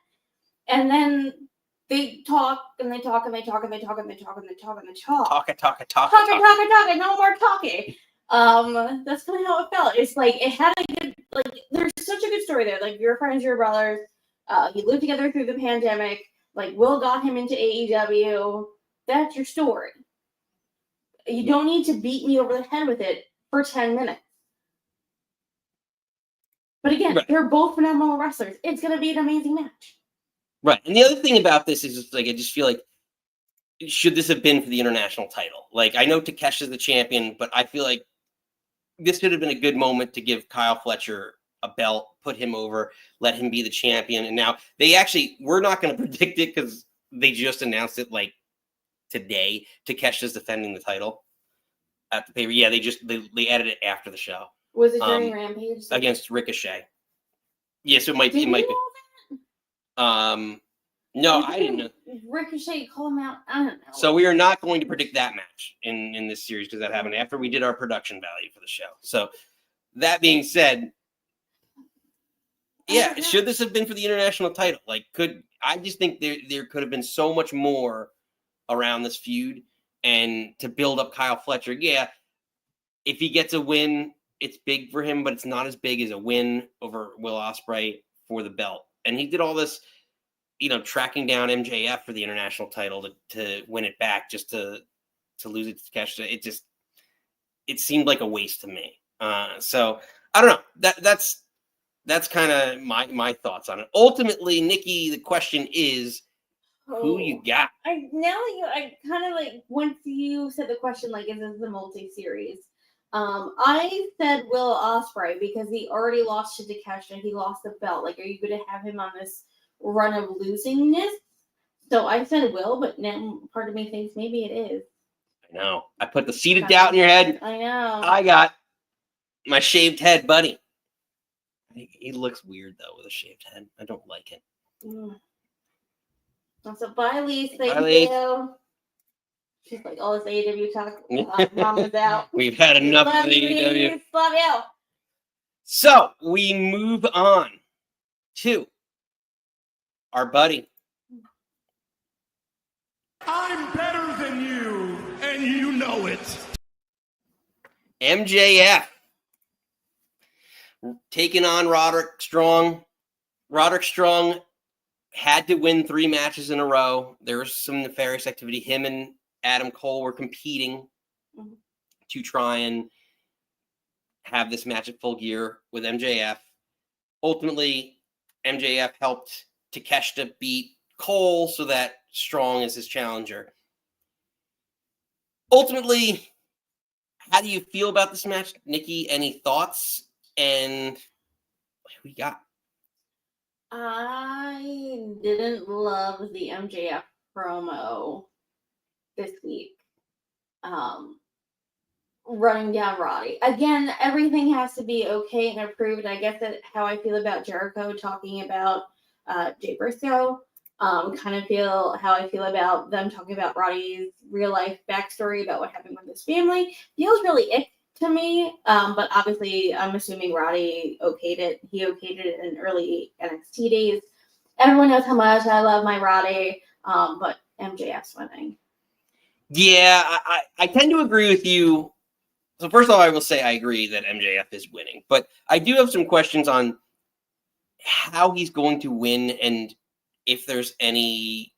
And then they talk and they talk and they talk and they talk and they talk and they talk and they talk. Talk, no more talking. That's kind of how it felt. It's like it had a good, like there's such a good story there. Like your friends, your brothers, you lived together through the pandemic. Like Will got him into AEW. That's your story. You don't need to beat me over the head with it for 10 minutes. But again, they're both phenomenal wrestlers. It's going to be an amazing match. Right. And the other thing about this is just, like, I just feel like, should this have been for the international title? Like, I know Takesha's the champion, but I feel like this could have been a good moment to give Kyle Fletcher a belt, put him over, let him be the champion. And now we're not going to predict it because they just announced it like today. Takesha's defending the title at the paper. Yeah, they added it after the show. Was it during Rampage? Against Ricochet. Yes, it might Did be. we know that? No, I didn't know. Ricochet call him out. I don't know. So we are not going to predict that match in this series because that happened after we did our production value for the show. So that being said, yeah, should this have been for the international title? Like, I just think there could have been so much more around this feud and to build up Kyle Fletcher. Yeah, if he gets a win, it's big for him, but it's not as big as a win over Will Ospreay for the belt. And he did all this, tracking down MJF for the international title to win it back just to lose it to Takesha. It seemed like a waste to me. So I don't know. That's kind of my thoughts on it. Ultimately, Nikki, the question is, who you got? I kind of like, once you said the question, like, is this a multi-series? I said Will Ospreay because he already lost to Takesha. He lost the belt. Like, are you going to have him on this run of losingness? So I said Will, but now part of me thinks maybe it is. I know. I put the seed of doubt in your head. I know. I got my shaved head buddy. He looks weird, though, with a shaved head. I don't like it. So bye, Lise. Thank Lise. you. She's like, all this AEW talk. Mama's out. We've had enough of Love AEW. Lise. Love you. So we move on to our buddy. I'm better than you, and you know it. MJF taking on Roderick Strong. Roderick Strong had to win 3 matches in a row. There was some nefarious activity. Him and Adam Cole were competing to try and have this match at Full Gear with MJF. Ultimately, MJF helped Takeshita beat Cole so that Strong is his challenger. Ultimately, how do you feel about this match, Nikki? Any thoughts? And what do we got? I didn't love the MJF promo this week. Running down Roddy. Again, everything has to be okay and approved. I guess that's how I feel about Jericho talking about Jay Briscoe. Kind of feel how I feel about them talking about Roddy's real life backstory about what happened with his family. Feels really ick to me. But obviously, I'm assuming Roddy okayed it. He okayed it in early NXT days. Everyone knows how much I love my Roddy. But MJF's winning. Yeah, I tend to agree with you. So first of all, I will say I agree that MJF is winning. But I do have some questions on how he's going to win and if there's any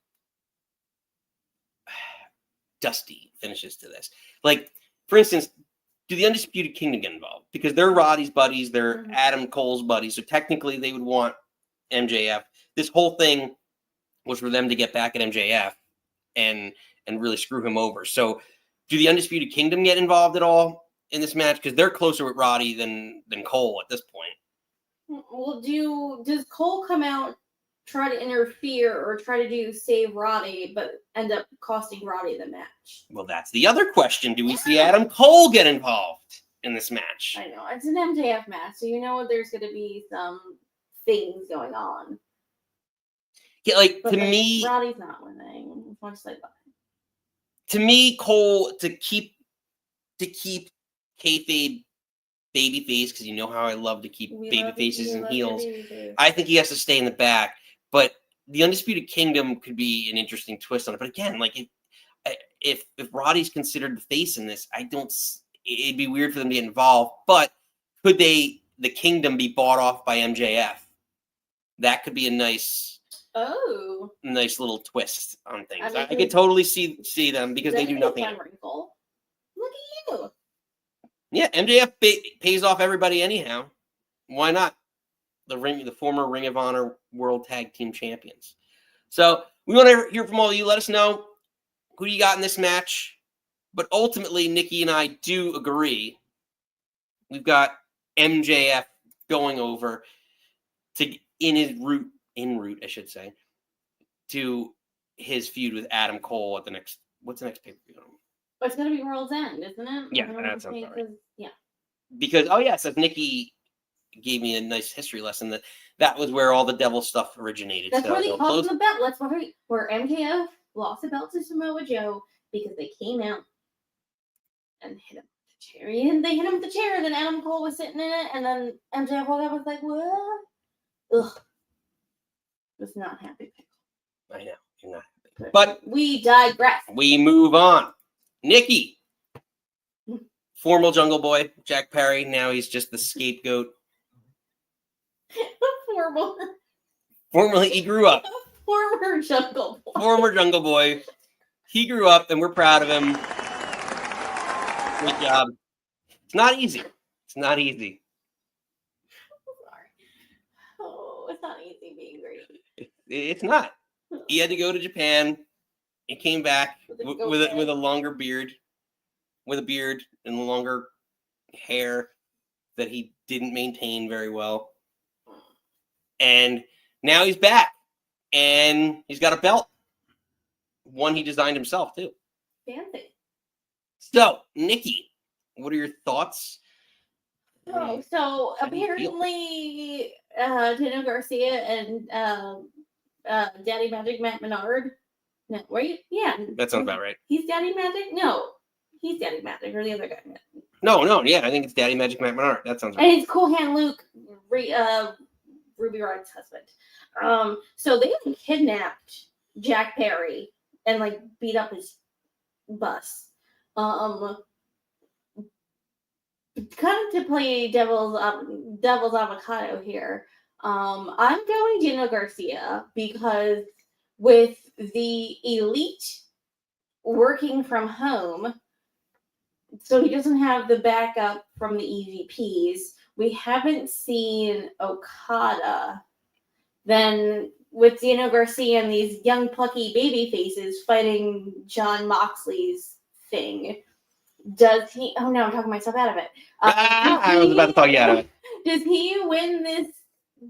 dusty finishes to this. Like, for instance, do the Undisputed Kingdom get involved? Because they're Roddy's buddies, they're Adam Cole's buddies, so technically they would want MJF. This whole thing was for them to get back at MJF and really screw him over. So do the Undisputed Kingdom get involved at all in this match? Because they're closer with Roddy than Cole at this point. Well, does Cole come out, try to interfere or try to do save Roddy, but end up costing Roddy the match? Well, that's the other question. Do we see Adam Cole get involved in this match? I know. It's an MJF match, so you know there's going to be some things going on. Yeah, like, But to me... Roddy's not winning. As much as I love him. To me, Cole, to keep kayfabe babyface, because you know how I love to keep baby faces and heels, I think he has to stay in the back. But the Undisputed Kingdom could be an interesting twist on it. But again, like if Roddy's considered the face in this, it'd be weird for them to get involved. But could the Kingdom be bought off by MJF? That could be a nice little twist on things. I could totally see them because they do nothing. Look at you. Yeah, MJF pays off everybody anyhow. Why not? The former Ring of Honor World Tag Team Champions. So we want to hear from all of you. Let us know who you got in this match. But ultimately, Nikki and I do agree. We've got MJF going over to en route, I should say, to his feud with Adam Cole at the next What's the next pay-per-view? It's gonna be World's End, isn't it? Yeah, that sounds about right. Yeah. Because so Nikki gave me a nice history lesson that was where all the devil stuff originated. That's so where they cost the belt. That's where MKF lost the belt to Samoa Joe because they came out and hit him with the chair. And they hit him with the chair, and then Adam Cole was sitting in it, and then MJF woke up and was like, what? Ugh. Was not happy. I know, you're not happy. But we digress. We move on. Nikki. Former Jungle Boy, Jack Perry. Now he's just the scapegoat. Formerly, he grew up. Former Jungle Boy. Former Jungle Boy. He grew up, and we're proud of him. Great job. It's not easy. It's not easy. Sorry. Oh, it's not easy being great. It's not. He had to go to Japan. He came back with a longer beard, with a beard and longer hair that he didn't maintain very well. And now he's back, and he's got a belt. One he designed himself too. Fancy. So, Nikki, what are your thoughts? Oh, so apparently, Daniel Garcia and Daddy Magic Matt Menard. No, right? Yeah. That sounds about right. He's Daddy Magic? No. He's Daddy Magic, or the other guy. No, yeah, I think it's Daddy Magic Matt Menard. That sounds right. And it's Cool Hand Luke, Ruby Riot's husband. So they kidnapped Jack Perry and beat up his bus. Kind of to play devil's avocado here. I'm going Daniel Garcia because with the Elite working from home, so he doesn't have the backup from the EVPs. We haven't seen Okada. Then with Daniel Garcia and these young plucky baby faces fighting John Moxley's thing, does he? Oh no, I'm talking myself out of it. I was about to talk you out of it. Does he win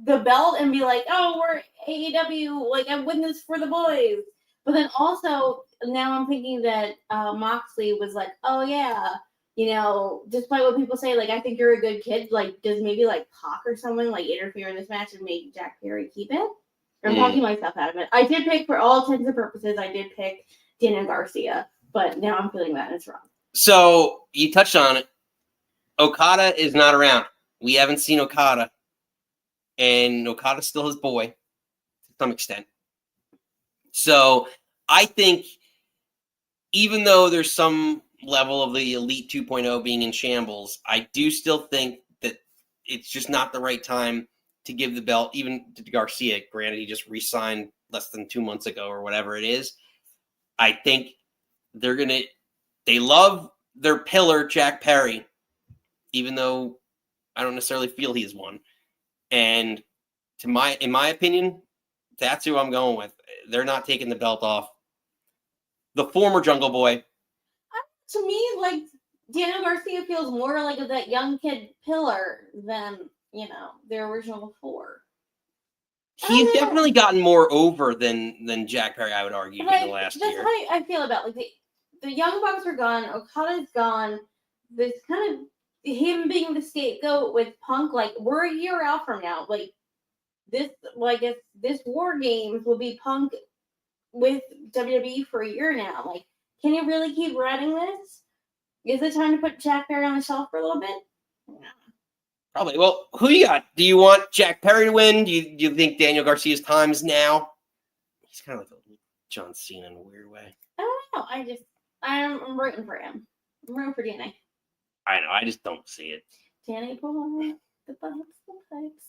the belt and be like, "Oh, we're AEW, I win this for the boys"? But then also now I'm thinking that Moxley was like, "Oh yeah, despite what people say, I think you're a good kid. Does maybe Pac or someone interfere in this match and make Jack Perry keep it?" I'm talking myself out of it. I did pick, for all intents and purposes, I did pick Daniel Garcia, but now I'm feeling that it's wrong. So you touched on it. Okada is not around. We haven't seen Okada. And Okada's still his boy to some extent. So I think even though there's some level of the Elite 2.0 being in shambles, I do still think that it's just not the right time to give the belt, even to Garcia. Granted, he just re-signed less than 2 months ago or whatever it is. I think they love their pillar, Jack Perry, even though I don't necessarily feel he is one. And in my opinion, that's who I'm going with. They're not taking the belt off. The former Jungle Boy. To me, Daniel Garcia feels more like that young kid pillar than, the original four. He's definitely gotten more over than Jack Perry, I would argue, in the last year. That's how I feel about the Young Bucks are gone. Okada's gone. This kind of him being the scapegoat with Punk, we're a year out from now. I guess this War Games will be Punk with WWE for a year now. Can you really keep riding this? Is it time to put Jack Perry on the shelf for a little bit? Yeah. Probably. Well, who you got? Do you want Jack Perry to win? Do you think Daniel Garcia's time is now? He's kind of like a John Cena in a weird way. I don't know. I'm rooting for him. I'm rooting for Danny. I know. I just don't see it. Danny, pull the pipes.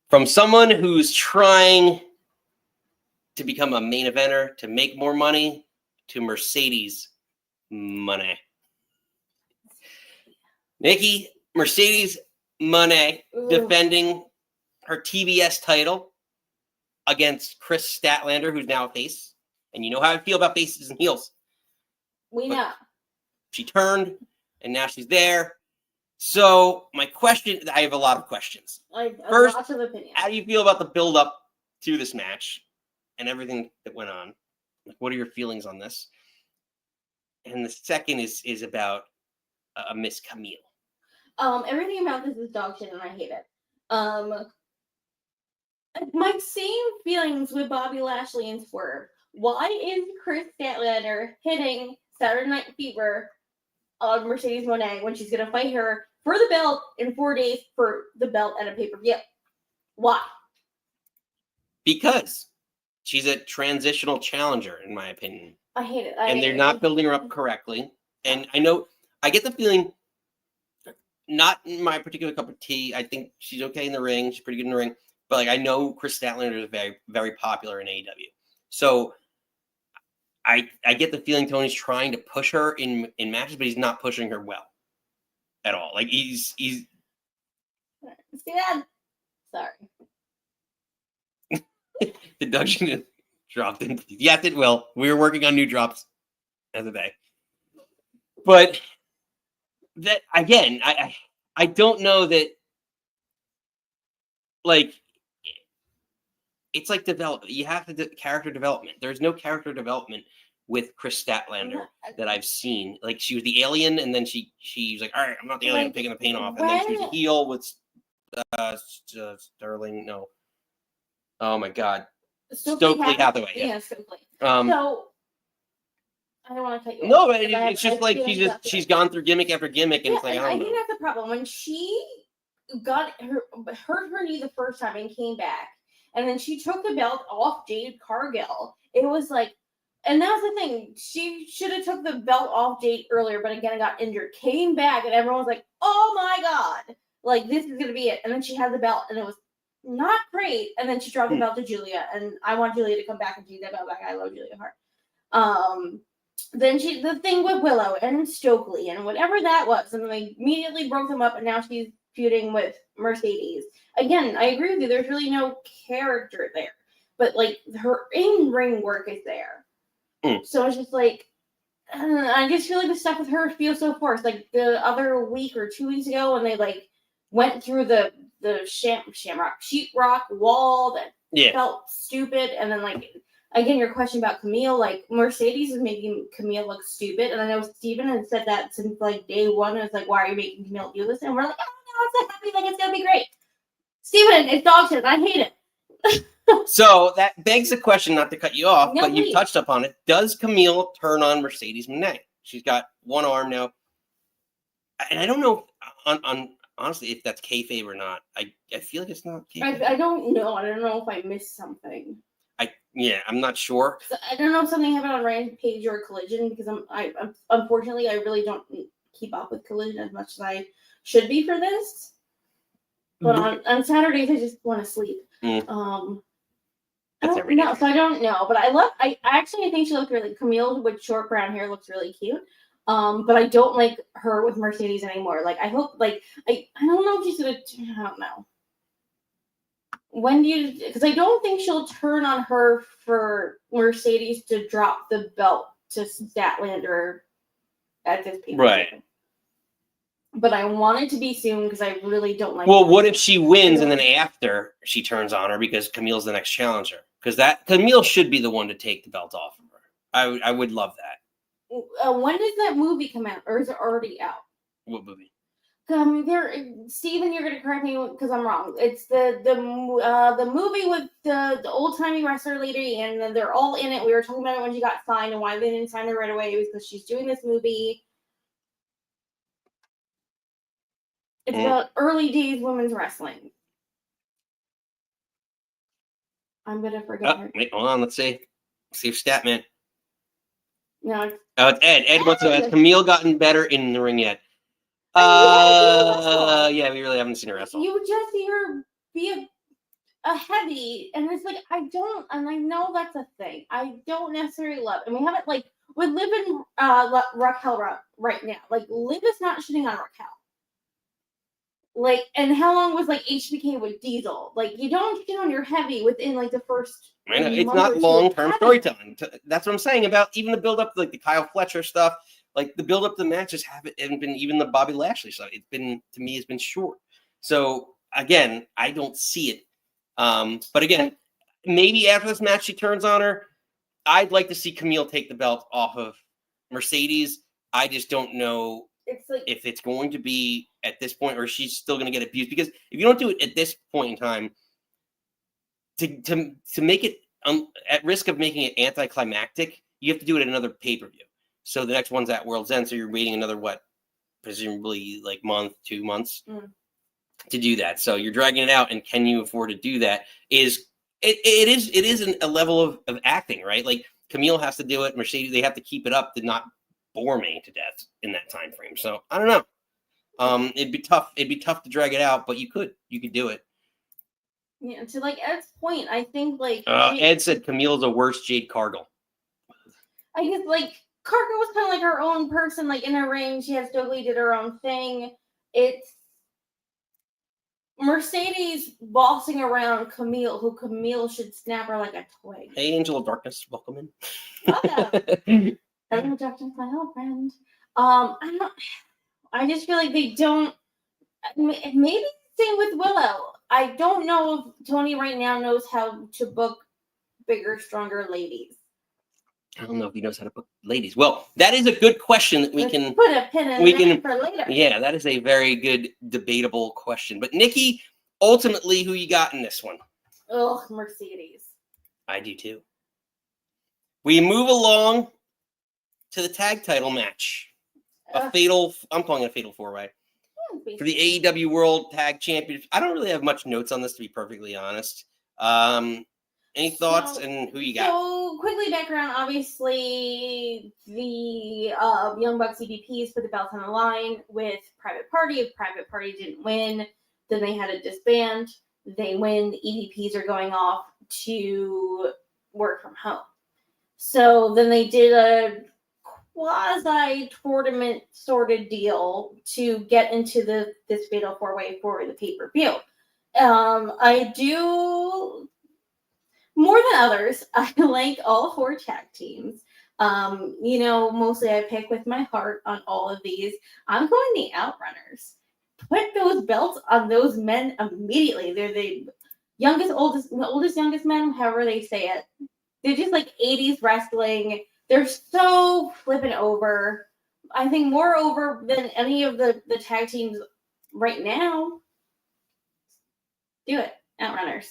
From someone who's trying to become a main eventer, to make more money, to Mercedes money. Nikki, Mercedes Moné defending her TBS title against Chris Statlander, who's now a face. And you know how I feel about faces and heels. We know. She turned, and now she's there. So my question, I have a lot of questions. First, lots of opinions. How do you feel about the build-up to this match and everything that went on? Like, what are your feelings on this? And the second is about Miss Camille. Everything about this is dog shit, and I hate it. My same feelings with Bobby Lashley and Swerve. Why is Chris Statlander hitting Saturday Night Fever on Mercedes Moné when she's going to fight her for the belt in 4 days for the belt at a pay-per-view? Why? Because she's a transitional challenger, in my opinion. I hate it. And they're not building her up correctly. And I get the feeling, not my particular cup of tea. I think she's okay in the ring. She's pretty good in the ring. But like, I know Chris Statlander is very, very popular in AEW. So I get the feeling Tony's trying to push her in matches, but he's not pushing her well at all. Like he's See that? Sorry. The Dungeon dropped in. Yes, it will. We're working on new drops as a day. But that again, I don't know that, like, it's like develop. You have to do character development. There's no character development with Chris Statlander that I've seen. Like, she was the alien, and then she's like, all right, I'm not the alien, I'm taking the paint off. And then she's a heel with Sterling. No. Oh my God. Stokely Hathaway. Yeah, Stokely. So I don't want to cut you no, off. but it's just like she's gone through gimmick after gimmick, and it's like, I don't know. think that's the problem. When she hurt her knee the first time and came back, and then she took the belt off Jade Cargill, it was like, and that's the thing. She should have took the belt off Jade earlier, but again, got injured. Came back, and everyone was like, "Oh my God, like this is gonna be it." And then she had the belt, and it was not great. And then she dropped the belt to Julia, and I want Julia to come back and take that belt back. I love Julia Hart. Then the thing with Willow and Stokely and whatever that was, and they immediately broke them up, and now she's feuding with Mercedes. Again, I agree with you. There's really no character there, but like her in-ring work is there. So it's just like, I just feel like the stuff with her feels so forced. Like the other week or 2 weeks ago, when they like went through the shamrock sheetrock wall that felt stupid, and then like again your question about Camille, like Mercedes is making Camille look stupid, and I know Steven has said that since like day one. It's like, why are you making Camille do this? And we're like, oh no, it's so happy, like it's gonna be great. Steven, it's dog shit. I hate it. So that begs the question, not to cut you off, No, but please. you touched upon it. Does Camille turn on Mercedes Moné? She's got one arm now, and I don't know on honestly if that's kayfabe or not. I feel like it's not kayfabe. I don't know. I don't know if I missed something. I'm not sure. I don't know if something happened on Rampage or Collision, because I'm unfortunately I really don't keep up with Collision as much as I should be for this. But on Saturdays I just want to sleep. That's every day. No, so I don't know. But I actually think she looked really, Camille with short brown hair looks really cute. But I don't like her with Mercedes anymore. Like I hope, like I don't know if she's gonna. I don't know. When do you? Because I don't think she'll turn on her for Mercedes to drop the belt to Statlander at this point. Right. But I want it to be soon because I really don't like. Well, what if she wins and then after she turns on her because Camille's the next challenger? Because Camille should be the one to take the belt off of her. I would love that. When does that movie come out, or is it already out? What movie? Steven, you're gonna correct me because I'm wrong. It's the movie with the old timey wrestler lady, and then they're all in it. We were talking about it when she got signed, and why they didn't sign her right away. It was because she's doing this movie. It's about early days women's wrestling. I'm gonna forget her. Wait, hold on. Let's see. See if Statman. No, It's Ed. Ed wants to. Has Camille gotten better in the ring yet? Yeah, we really haven't seen her wrestle. You just see her be a heavy, and it's like I know that's a thing. I don't necessarily love it. And we haven't like with Liv and Raquel right now. Like Liv is not shitting on Raquel. Like, and how long was like HBK with Diesel? Like, you don't shit on your heavy within like the first. I know, it's not long-term storytelling. That's what I'm saying about even the build-up, like the Kyle Fletcher stuff. Like the build-up to the matches haven't been, even the Bobby Lashley stuff. It's been, to me, it's been short. So again, I don't see it. But again, maybe after this match she turns on her. I'd like to see Camille take the belt off of Mercedes. I just don't know It's like if it's going to be at this point or she's still going to get abused. Because if you don't do it at this point in time, to make it at risk of making it anticlimactic, you have to do it at another pay-per-view. So the next one's at World's End. So you're waiting another, presumably like month, 2 months to do that. So you're dragging it out. And can you afford to do that? It is a level of acting, right? Like Camille has to do it. Mercedes, they have to keep it up to not bore me to death in that time frame. So I don't know. It'd be tough. It'd be tough to drag it out, but you could do it. Yeah, to like Ed's point, I think like Ed said Camille's a worse Jade Cargill. I guess like Cargill was kind of like her own person, like in her ring. She has totally did her own thing. It's Mercedes bossing around Camille, who Camille should snap her like a twig. Hey, Angel of Darkness, welcome in. Welcome. Hello, Dr. My old friend. I just feel like they don't. Maybe same with Willow. I don't know if Tony right now knows how to book bigger, stronger ladies. I don't know if he knows how to book ladies. Well, that is a good question that Let's put a pin in that for later. Yeah, that is a very good debatable question. But Nikki, ultimately, who you got in this one? Ugh, Mercedes. I do too. We move along to the tag title match. I'm calling it a fatal four-way. For the AEW World Tag Championship. I don't really have much notes on this, to be perfectly honest. Any thoughts and who you got? So, quickly background, obviously, the Young Bucks EVPs put the belts on the line with Private Party. If Private Party didn't win, then they had to disband. They win, the EVPs are going off to work from home. So, then they did a quasi-tournament sort of deal to get into this fatal four-way for the pay-per-view. I do, more than others, I like all 4 tag teams. Mostly I pick with my heart on all of these. I'm going the Outrunners. Put those belts on those men immediately. They're the oldest, youngest men, however they say it. They're just like 80s wrestling. They're so flipping over. I think more over than any of the tag teams right now. Do it. Outrunners.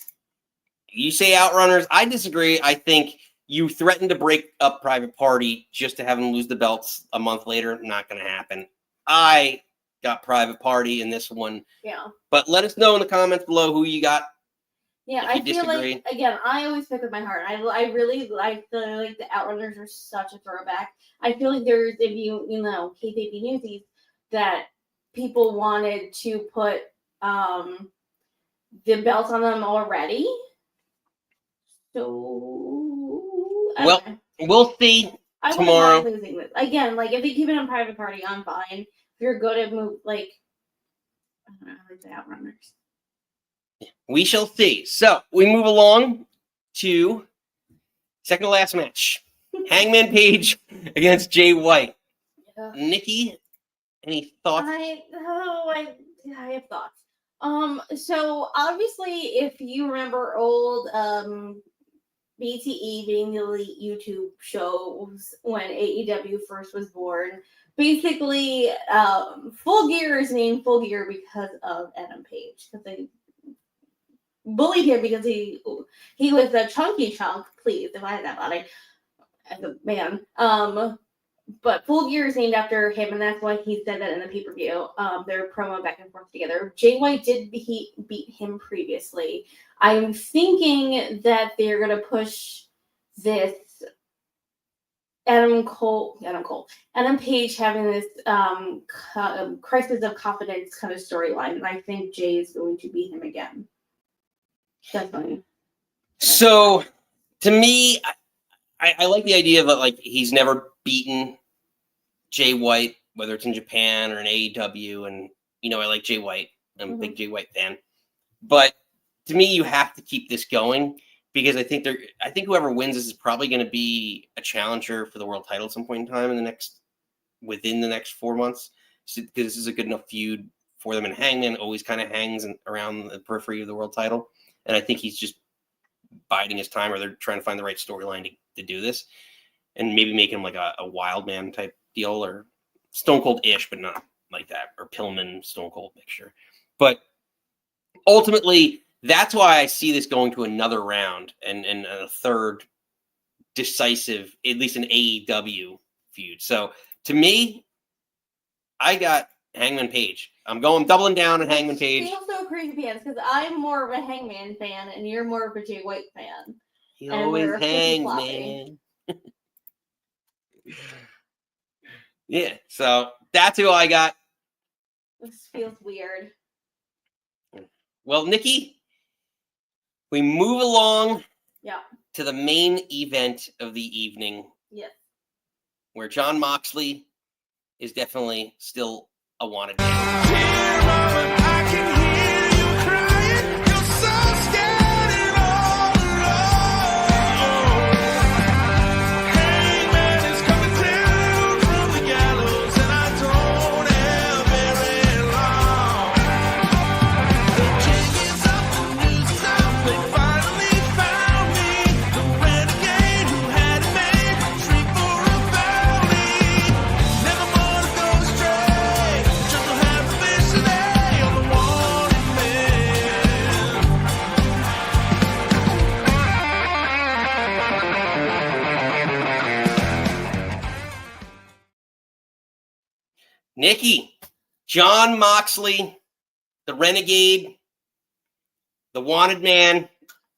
You say Outrunners. I disagree. I think you threatened to break up Private Party just to have them lose the belts a month later. Not going to happen. I got Private Party in this one. Yeah. But let us know in the comments below who you got. Yeah, I feel like, again, I always pick with my heart. I really like the Outrunners are such a throwback. I feel like there's, if KPP Newsies, that people wanted to put the belts on them already. So, we'll see tomorrow. I wouldn't mind losing this. Again, like, if they keep it on Private Party, I'm fine. If you're good at move, like, I don't know, like the Outrunners. We shall see. So we move along to second to last match. Hangman Page against Jay White. Yeah. Nikki, any thoughts? I have thoughts. So obviously, if you remember old BTE being the elite YouTube shows when AEW first was born, basically, Full Gear is named Full Gear because of Adam Page, because they bullied him because he was a chunky chunk. Please, if I had that body as a man. But Full Gear is named after him, and that's why he said that in the pay-per-view. Their promo back and forth together. Jay White did beat him previously. I'm thinking that they're gonna push this Adam Page having this crisis of confidence kind of storyline, and I think Jay is going to beat him again. Definitely. So, to me, I like the idea that like he's never beaten Jay White, whether it's in Japan or in AEW, and I like Jay White. I'm a big Jay White fan, but to me, you have to keep this going because I think whoever wins this is probably going to be a challenger for the world title at some point in time within the next 4 months, because this is a good enough feud for them. And Hangman always kind of hangs around the periphery of the world title. And I think he's just biding his time, or they're trying to find the right storyline to do this, and maybe make him like a wild man type deal, or Stone Cold-ish, but not like that, or Pillman Stone Cold mixture. But ultimately, that's why I see this going to another round and a third decisive, at least an AEW feud. So to me, I got Hangman Page. I'm doubling down on Hangman Page. Feels so crazy pants because I'm more of a Hangman fan and you're more of a Jay White fan. He always hangs, man. Yeah, so that's who I got. This feels weird. Well, Nikki, we move along Yeah. to the main event of the evening. Yes. Where Jon Moxley is definitely still a wanted man. Nikki, Jon Moxley, the Renegade, the wanted man.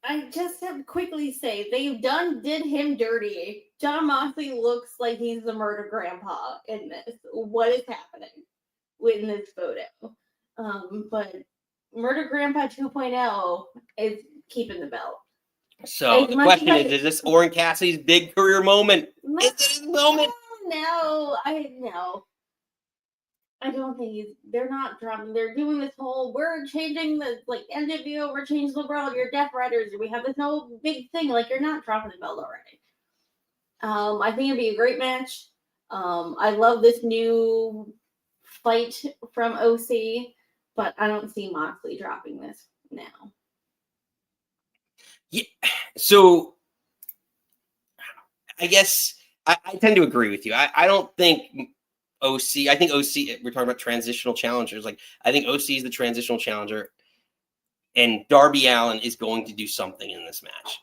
I just have to quickly say they did him dirty. Jon Moxley looks like he's the murder grandpa in this. What is happening in this photo? But Murder Grandpa 2.0 is keeping the belt. So the question is this Orange Cassidy's big career moment? Is it his moment? No, I don't think they're not dropping. They're doing this whole, we're changing the, like, NWO, we're changing the world, you're Death Riders, we have this whole big thing. Like, you're not dropping the belt already. I think it'd be a great match. I love this new fight from OC, but I don't see Moxley dropping this now. Yeah, so I guess I tend to agree with you. I don't think OC, I think OC, we're talking about transitional challengers. Like, I think OC is the transitional challenger, and Darby Allin is going to do something in this match.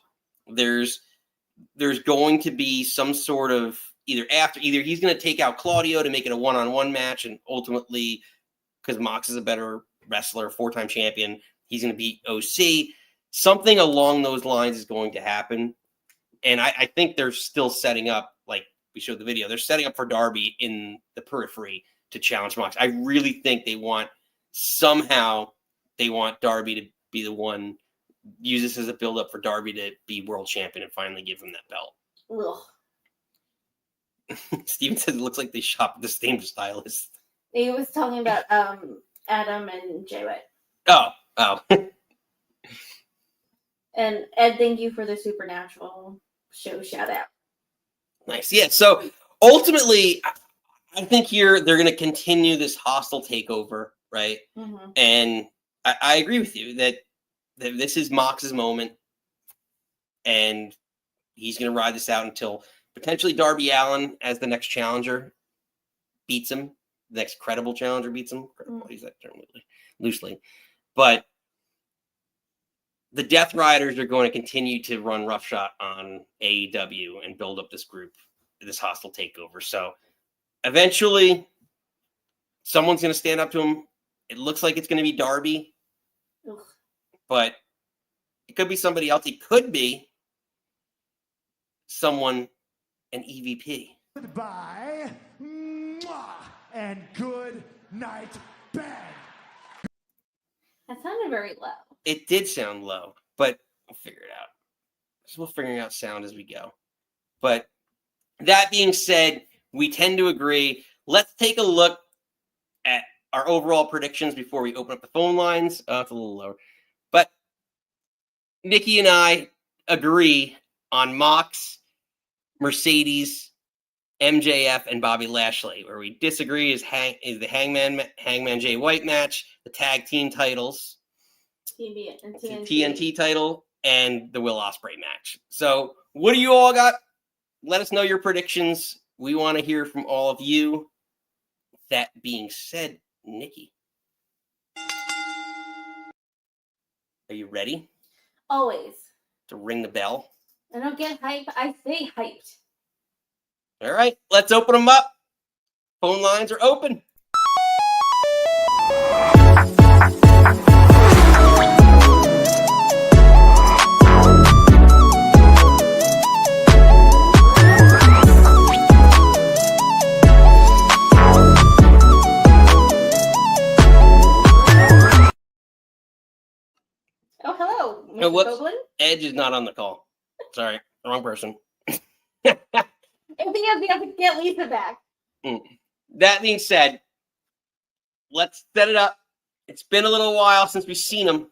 There's going to be some sort of either he's going to take out Claudio to make it a one-on-one match, and ultimately, because Mox is a better wrestler, 4-time champion, he's going to beat OC. Something along those lines is going to happen. And I think they're still setting up, like we showed the video, they're setting up for Darby in the periphery to challenge Mox. I really think they want Darby to be the one, use this as a build-up for Darby to be world champion and finally give him that belt. Steven says it looks like they shop at the same stylist. He was talking about Adam and Jay White. Oh. And Ed, thank you for the Supernatural show shout out. Nice. Yeah. So ultimately, I think here they're going to continue this hostile takeover, right? Mm-hmm. And I agree with you that this is Mox's moment, and he's going to ride this out until potentially Darby Allin, as the next challenger, beats him. The next credible challenger beats him. I'll use that term loosely. But the Death Riders are going to continue to run roughshod on AEW and build up this group, this hostile takeover. So eventually, someone's going to stand up to him. It looks like it's going to be Darby, but it could be somebody else. It could be someone, an EVP. Goodbye, and good night, bang. That sounded very low. It did sound low, but we'll figure it out. So we'll figure out sound as we go. But that being said, we tend to agree. Let's take a look at our overall predictions before we open up the phone lines. It's a little lower. But Nikki and I agree on Mox, Mercedes, MJF, and Bobby Lashley. Where we disagree is the Hangman Jay White match, the tag team titles, TNT title, and the Will Ospreay match. So what do you all got? Let us know your predictions. We want to hear from all of you. That being said, Nikki, are you ready Always. to ring the bell? I don't get hype. I stay hyped. All right, let's open them up. Phone lines are open. Oh, hello, Mr. whoops. Goblin. Edge is not on the call. Sorry, wrong person. If he has to get Lisa back. That being said, let's set it up. It's been a little while since we've seen him.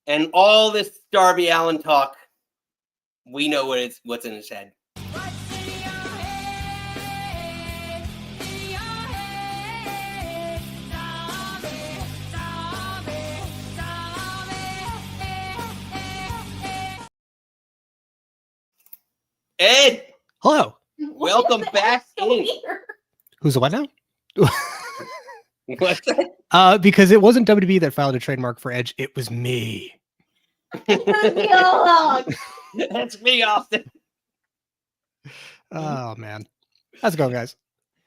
And all this Darby Allin talk, we know what's in his head. Ed, Hello. welcome back in. Who's the what now? What's that? Because it wasn't WWE that filed a trademark for Edge. It was me. That's me, Austin. Oh man, how's it going, guys?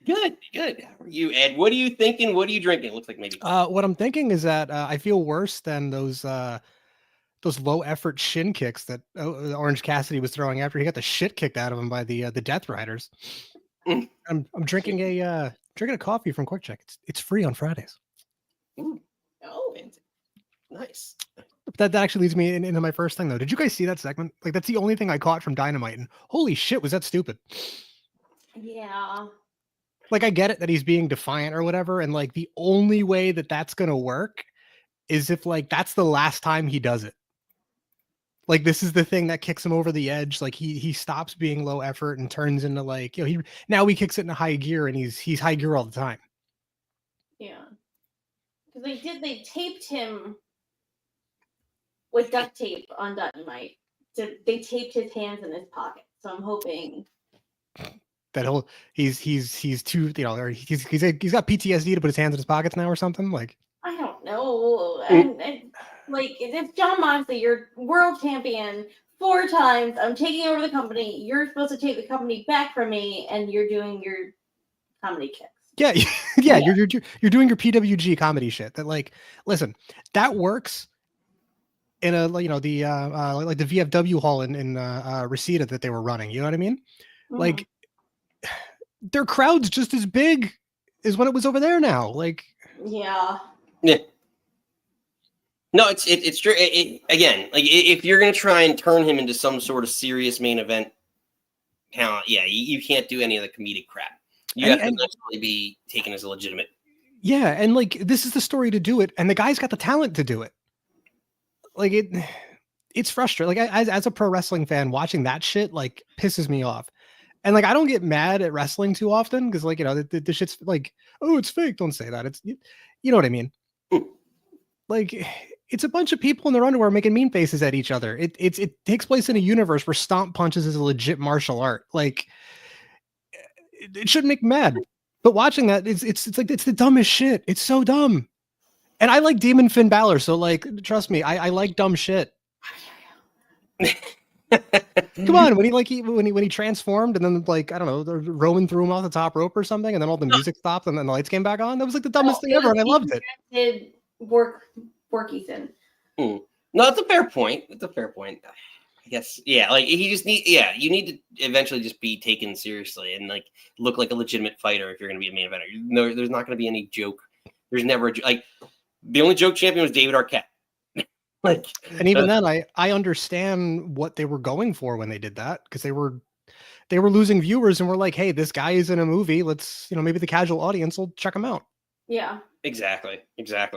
Good. How are you, Ed? What are you thinking? What are you drinking? Looks like maybe. What I'm thinking is that I feel worse than those low effort shin kicks that Orange Cassidy was throwing after he got the shit kicked out of him by the Death Riders. Mm. I'm drinking a coffee from Quick Check. It's free on Fridays. Ooh. Oh, Fancy. Nice. That actually leads me into my first thing though. Did you guys see that segment? Like that's the only thing I caught from Dynamite, and holy shit, was that stupid. yeah. Like I get it that he's being defiant or whatever, and like the only way that that's gonna work is if like that's the last time he does it. Like this is the thing that kicks him over the edge. Like he stops being low effort and turns into like, you know, now he kicks it into high gear and he's high gear all the time. Yeah. Because they taped him with duct tape on Dynamite. So they taped his hands in his pocket. So I'm hoping That he's too, you know, or he's got PTSD to put his hands in his pockets now or something. Like I don't know. And like if John Moxley, you're world champion 4 times, I'm taking over the company. You're supposed to take the company back from me, and you're doing your comedy kicks. Yeah, yeah, you're doing your PWG comedy shit. That like, listen, that works in a like the VFW hall in Reseda that they were running. You know what I mean? Mhm. Like their crowd's just as big as when it was over there now. Like, Yeah. No, it's true. Again, like if you're gonna try and turn him into some sort of serious main event talent, yeah, you can't do any of the comedic crap. You have to actually be taken as a legitimate. Yeah, and like this is the story to do it, and the guy's got the talent to do it. Like it's frustrating. Like as a pro wrestling fan, watching that shit like pisses me off. And like I don't get mad at wrestling too often because like, you know, the shit's like, oh, it's fake. Don't say that. It's, you know what I mean? Like it's a bunch of people in their underwear making mean faces at each other. It takes place in a universe where stomp punches is a legit martial art. Like it shouldn't make me mad. But watching that, it's like it's the dumbest shit. It's so dumb. And I like Demon Finn Balor, so like trust me, I like dumb shit. Come on, when he transformed and then like I don't know, Roman threw him off the top rope or something, and then all the music stopped and then the lights came back on. That was like the dumbest thing ever, and I loved it. Did work Ethan. No, it's a fair point. I guess, yeah. Like he just you need to eventually just be taken seriously and like look like a legitimate fighter if you're going to be a main eventer. No, there's not going to be any joke. There's never like the only joke champion was David Arquette. Like, and even then, I understand what they were going for when they did that because they were losing viewers and we're like, hey, this guy is in a movie. Let's, you know, maybe the casual audience will check him out. Yeah. Exactly.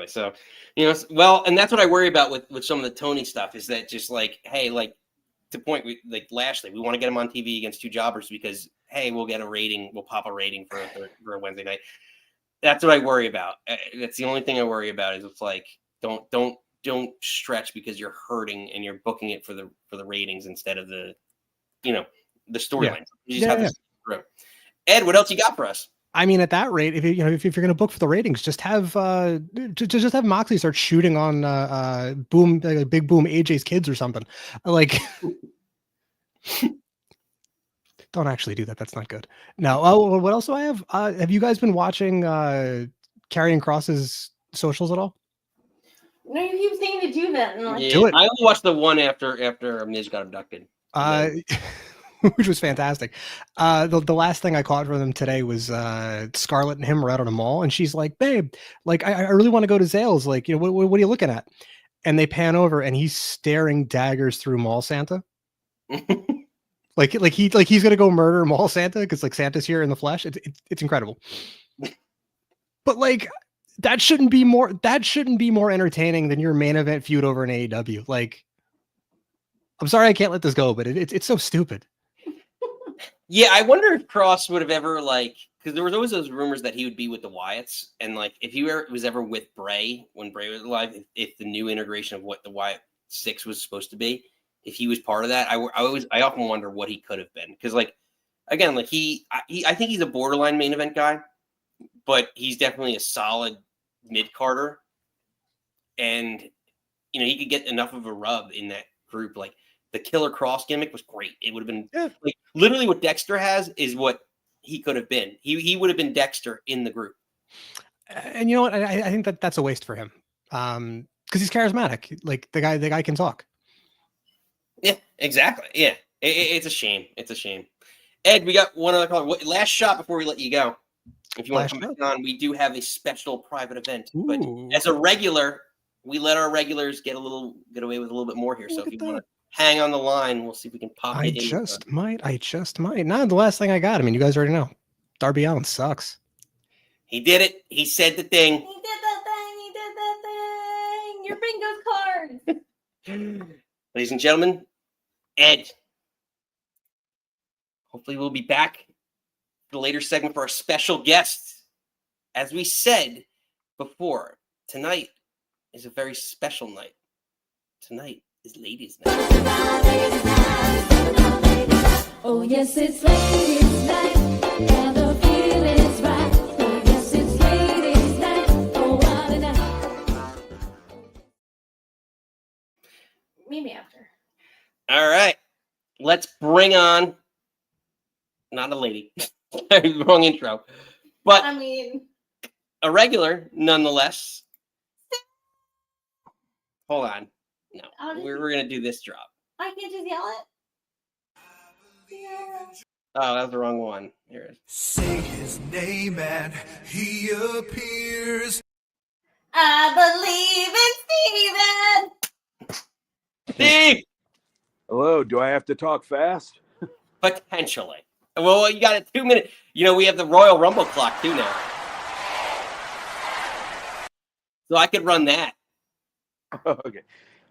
So, you know, well, and that's what I worry about with some of the Tony stuff is that just like, hey, like to point like Lashley, we want to get him on TV against 2 jobbers because hey, we'll get a rating, we'll pop a rating for a Wednesday night. That's what I worry about. That's the only thing I worry about is it's like don't don't stretch because you're hurting and you're booking it for the ratings instead of the storyline. You just have to through. Ed, what else you got for us? I mean, at that rate, if you're going to book for the ratings, just have just have Moxley start shooting on Big Boom AJ's kids or something. Like, don't actually do that. That's not good. No. Oh, what else do I have? Have you guys been watching Karrion Kross's socials at all? No, you keep saying to do that. Do it. I only watched the one after Miz got abducted. Which was fantastic. The last thing I caught from them today was Scarlett and him were out on a mall, and she's like, "Babe, like I really want to go to Zales. Like, what are you looking at?" And they pan over, and he's staring daggers through Mall Santa. like he's gonna go murder Mall Santa because like Santa's here in the flesh. It's incredible. But like that shouldn't be more entertaining than your main event feud over in AEW. Like, I'm sorry I can't let this go, but it's so stupid. Yeah, I wonder if Cross would have ever because there was always those rumors that he would be with the Wyatts, and like if he was ever with Bray when Bray was alive, if the new integration of what the Wyatt 6 was supposed to be, if he was part of that, I often wonder what he could have been, because like again, like I think he's a borderline main event guy, but he's definitely a solid mid carder, and he could get enough of a rub in that group. Like the Killer Cross gimmick was great. It would have been like literally what Dexter has is what he could have been. He would have been Dexter in the group. And you know what? I think that's a waste for him. Because he's charismatic. Like the guy can talk. Yeah, exactly. Yeah. It's a shame. It's a shame. Ed, we got one other call. Last shot before we let you go. If you want to come back on, we do have a special private event. Ooh. But as a regular, we let our regulars get away with a little bit more here. So if you want to hang on the line, we'll see if we can pop it in. I just might. Not the last thing I got. I mean, you guys already know. Darby Allin sucks. He did it. He said the thing. He did that thing. Your bingo card. Ladies and gentlemen, Ed. Hopefully we'll be back for the later segment for our special guest. As we said before, tonight is a very special night. Tonight is ladies' night. Oh yes, it's ladies' night, and the feeling's right. Oh yes, it's ladies' night. Oh what a night. Meet me after. All right, let's bring on not a lady, wrong intro, but I mean a regular nonetheless. Hold on. No, we're going to do this drop. I can't just yell it. Oh, that was the wrong one. Here it is. Say his name and he appears. I believe in Steven. Steve! Hello, do I have to talk fast? Potentially. Well, you got it 2 minutes. We have the Royal Rumble clock too now. So I could run that. Okay.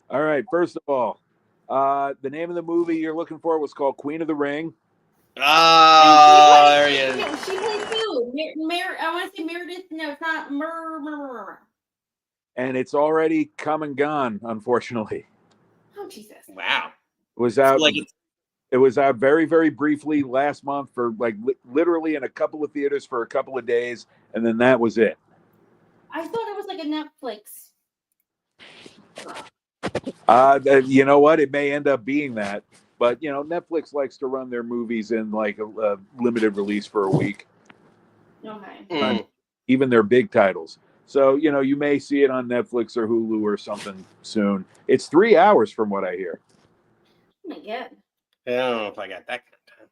All right. First of all, the name of the movie you're looking for was called Queen of the Ring. Oh, there he is. She plays too. I want to say Meredith. No, it's not. And it's already come and gone, unfortunately. Oh, Jesus. Wow. It was out. So it was out very, very briefly last month for literally in a couple of theaters for a couple of days, and then that was it. I thought it was like a Netflix. You know what? It may end up being that, but Netflix likes to run their movies in like a limited release for a week. Okay. Even their big titles. So you may see it on Netflix or Hulu or something soon. It's 3 hours from what I hear. Oh my God. I don't know if I got that kind of time.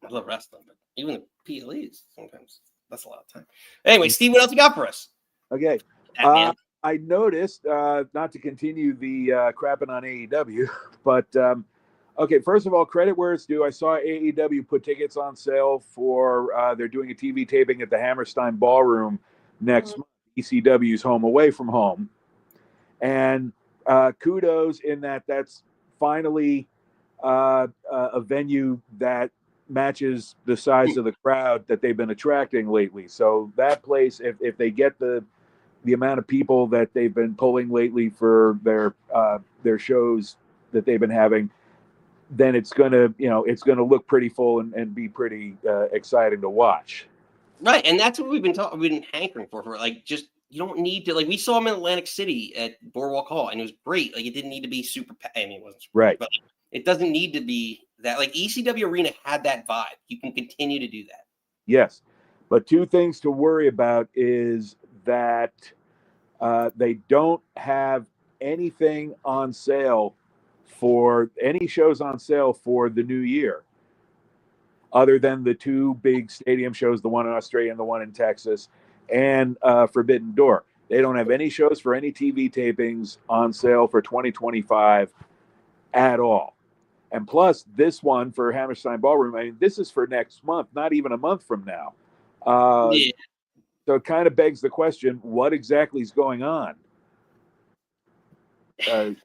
I love wrestling, but even the PLEs sometimes that's a lot of time. Anyway, Steve, what else you got for us? Okay. I noticed, not to continue the crapping on AEW, but okay, first of all, credit where it's due. I saw AEW put tickets on sale for, they're doing a TV taping at the Hammerstein Ballroom next month, ECW's Home Away from Home. And kudos in that's finally a venue that matches the size of the crowd that they've been attracting lately. So that place, if they get the the amount of people that they've been pulling lately for their shows that they've been having, then it's gonna look pretty full and be pretty exciting to watch. Right, and that's what we've been hankering for like, just you don't need to, like, we saw him in Atlantic City at Boardwalk Hall, and it was great. Like, it didn't need to be super. I mean, it wasn't super, right, but it doesn't need to be that. Like, ECW Arena had that vibe. You can continue to do that. Yes, but two things to worry about is that they don't have anything on sale for any shows on sale for the new year, other than the two big stadium shows, the one in Australia and the one in Texas, and Forbidden Door. They don't have any shows for any TV tapings on sale for 2025 at all. And plus, this one for Hammerstein Ballroom, I mean, this is for next month, not even a month from now. Yeah. So it kind of begs the question, what exactly is going on? So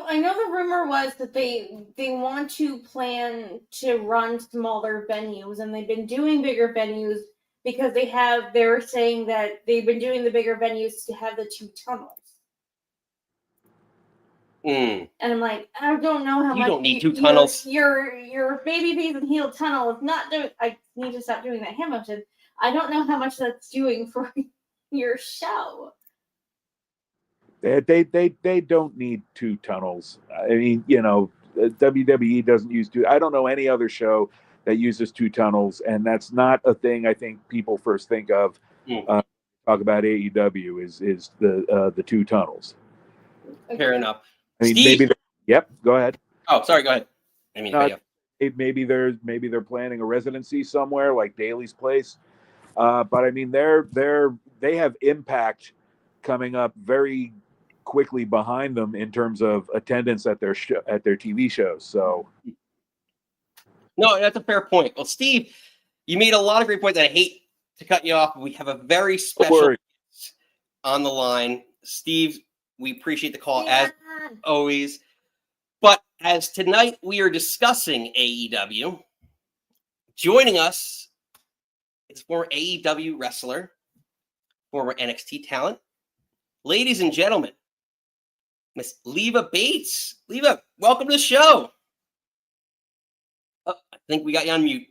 I know the rumor was that they want to plan to run smaller venues, and they've been doing bigger venues because they were saying that they've been doing the bigger venues to have the two tunnels. And I'm like, I don't know how much. You don't need two tunnels. Your babyface and heel tunnel is not doing. I need to stop doing that hand motion. I don't know how much that's doing for your show. They don't need two tunnels. I mean, WWE doesn't use two. I don't know any other show that uses two tunnels, and that's not a thing I think people first think of. Talk about AEW is the two tunnels. Fair enough. I mean, Steve? Yep. Go ahead. Oh, sorry. Go ahead. I mean, maybe they're planning a residency somewhere like Daly's Place, but I mean they have Impact coming up very quickly behind them in terms of attendance at their TV shows. So, no, that's a fair point. Well, Steve, you made a lot of great points. I hate to cut you off. We have a very special guest on the line. Steve, we appreciate the call as always. But as tonight we are discussing AEW, joining us is former AEW wrestler, former NXT talent. Ladies and gentlemen, Miss Leva Bates. Leva, welcome to the show. Oh, I think we got you on mute.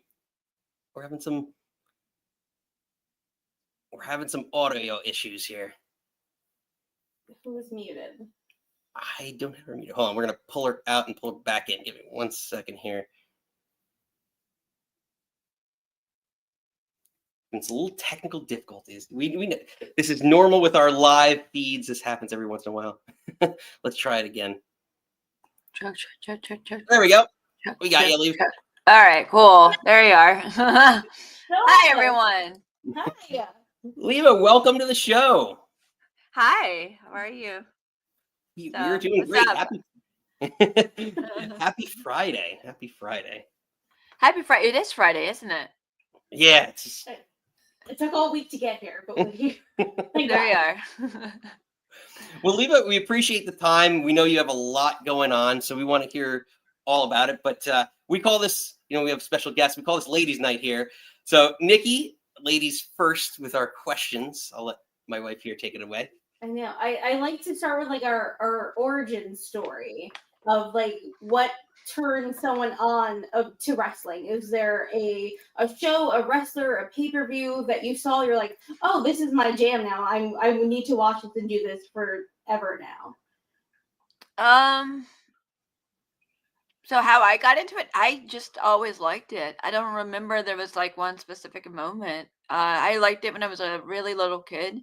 We're having some audio issues here. Who was muted? I don't have her muted. Hold on, we're gonna pull her out and pull her back in. Give me 1 second here. It's a little technical difficulties. We know this is normal with our live feeds. This happens every once in a while. Let's try it again. Check. There we go. We got you, Leva. All right, cool. There you are. Hi, everyone. Hi. Leva, welcome to the show. Hi. How are you? You're doing great. Happy Friday. Happy Friday. Happy Friday. It is Friday, isn't it? Yeah. It took all week to get here, but we're here. There we are. Well, Leva, we appreciate the time. We know you have a lot going on, so we want to hear all about it. But we call this, we have special guests. We call this Ladies' Night here. So, Nikki, ladies first with our questions. I'll let my wife here take it away. I know. I like to start with like our origin story of like what turned someone on to wrestling. Is there a show, a wrestler, a pay-per-view that you saw? You're like, oh, this is my jam now. I need to watch this and do this forever now. So how I got into it, I just always liked it. I don't remember there was like one specific moment. I liked it when I was a really little kid.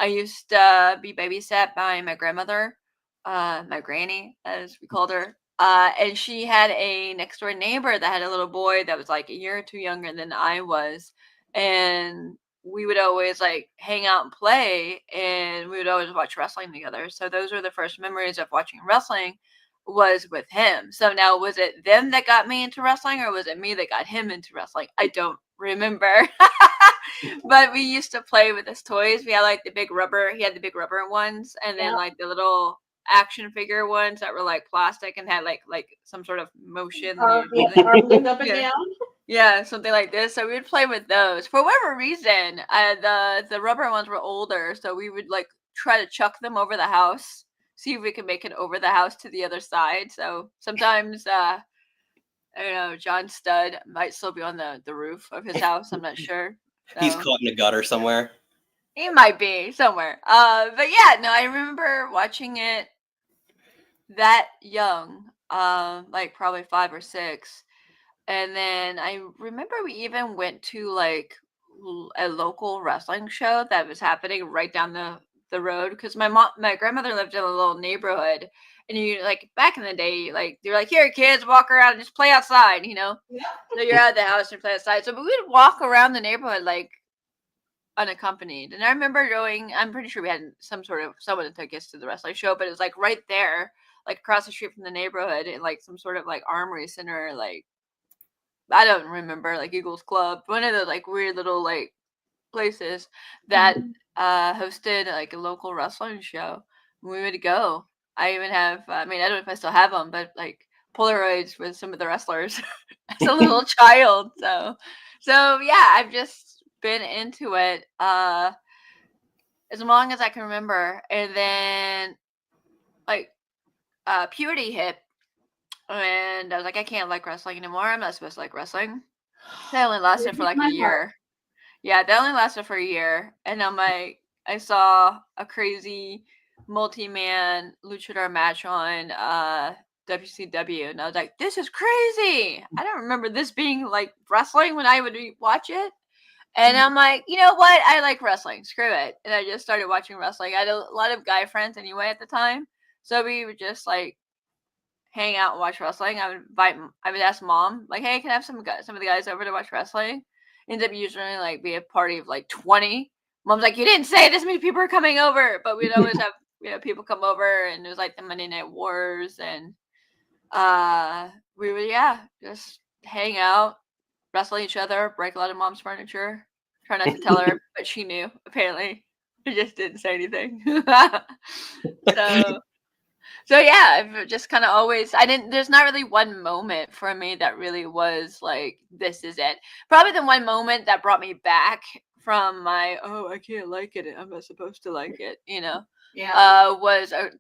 I used to be babysat by my grandmother, my granny, as we called her. And she had a next door neighbor that had a little boy that was like a year or two younger than I was. And we would always like hang out and play, and we would always watch wrestling together. So those were the first memories of watching wrestling was with him. So now, was it them that got me into wrestling, or was it me that got him into wrestling? I don't remember. But we used to play with his toys. We had like the big rubber. He had the big rubber ones, and then like the little action figure ones that were like plastic and had like some sort of motion. Arms up and down. Yeah, something like this. So we would play with those. For whatever reason, the rubber ones were older, so we would like try to chuck them over the house, see if we can make it over the house to the other side. So sometimes, I don't know, John Studd might still be on the roof of his house. I'm not sure. He's So caught in a gutter somewhere. he might be somewhere. But yeah, no, I remember watching it that young, like probably 5 or 6. And then I remember we even went to like a local wrestling show that was happening right down the road because my grandmother lived in a little neighborhood, and you like back in the day, like they're like, here kids, walk around and just play outside, you know. Yeah. So you're out of the house and play outside. So but we would walk around the neighborhood like unaccompanied. And I remember going, I'm pretty sure we had someone that took us to the wrestling show, but it was like right there, like across the street from the neighborhood in like some sort of like armory center, like I don't remember, like Eagles Club, one of the like weird little like places that hosted like a local wrestling show. We would go. I even have, I mean, I don't know if I still have them, but like Polaroids with some of the wrestlers as a little child. So yeah, I've just been into it as long as I can remember. And then like puberty hit. And I was like, I can't like wrestling anymore. I'm not supposed to like wrestling. That only lasted for like a year. Yeah, that only lasted for a year. And I'm like, I saw a crazy multi-man luchador match on WCW. And I was like, this is crazy. I don't remember this being like wrestling when I would watch it. And I'm like, you know what? I like wrestling. Screw it. And I just started watching wrestling. I had a lot of guy friends anyway at the time. So we would just like hang out and watch wrestling. I would ask mom, like, hey, can I have some of the guys over to watch wrestling? Ends up usually like be a party of like 20. Mom's like, you didn't say this many people are coming over, but we'd always have people come over, and it was like the Monday Night Wars, and we would just hang out, wrestle each other, break a lot of mom's furniture. Try not to tell her, but she knew apparently. I just didn't say anything. So yeah, I've just kind of always, there's not really one moment for me that really was like, this is it. Probably the one moment that brought me back from my, I can't like it, I'm not supposed to like it, you know, was a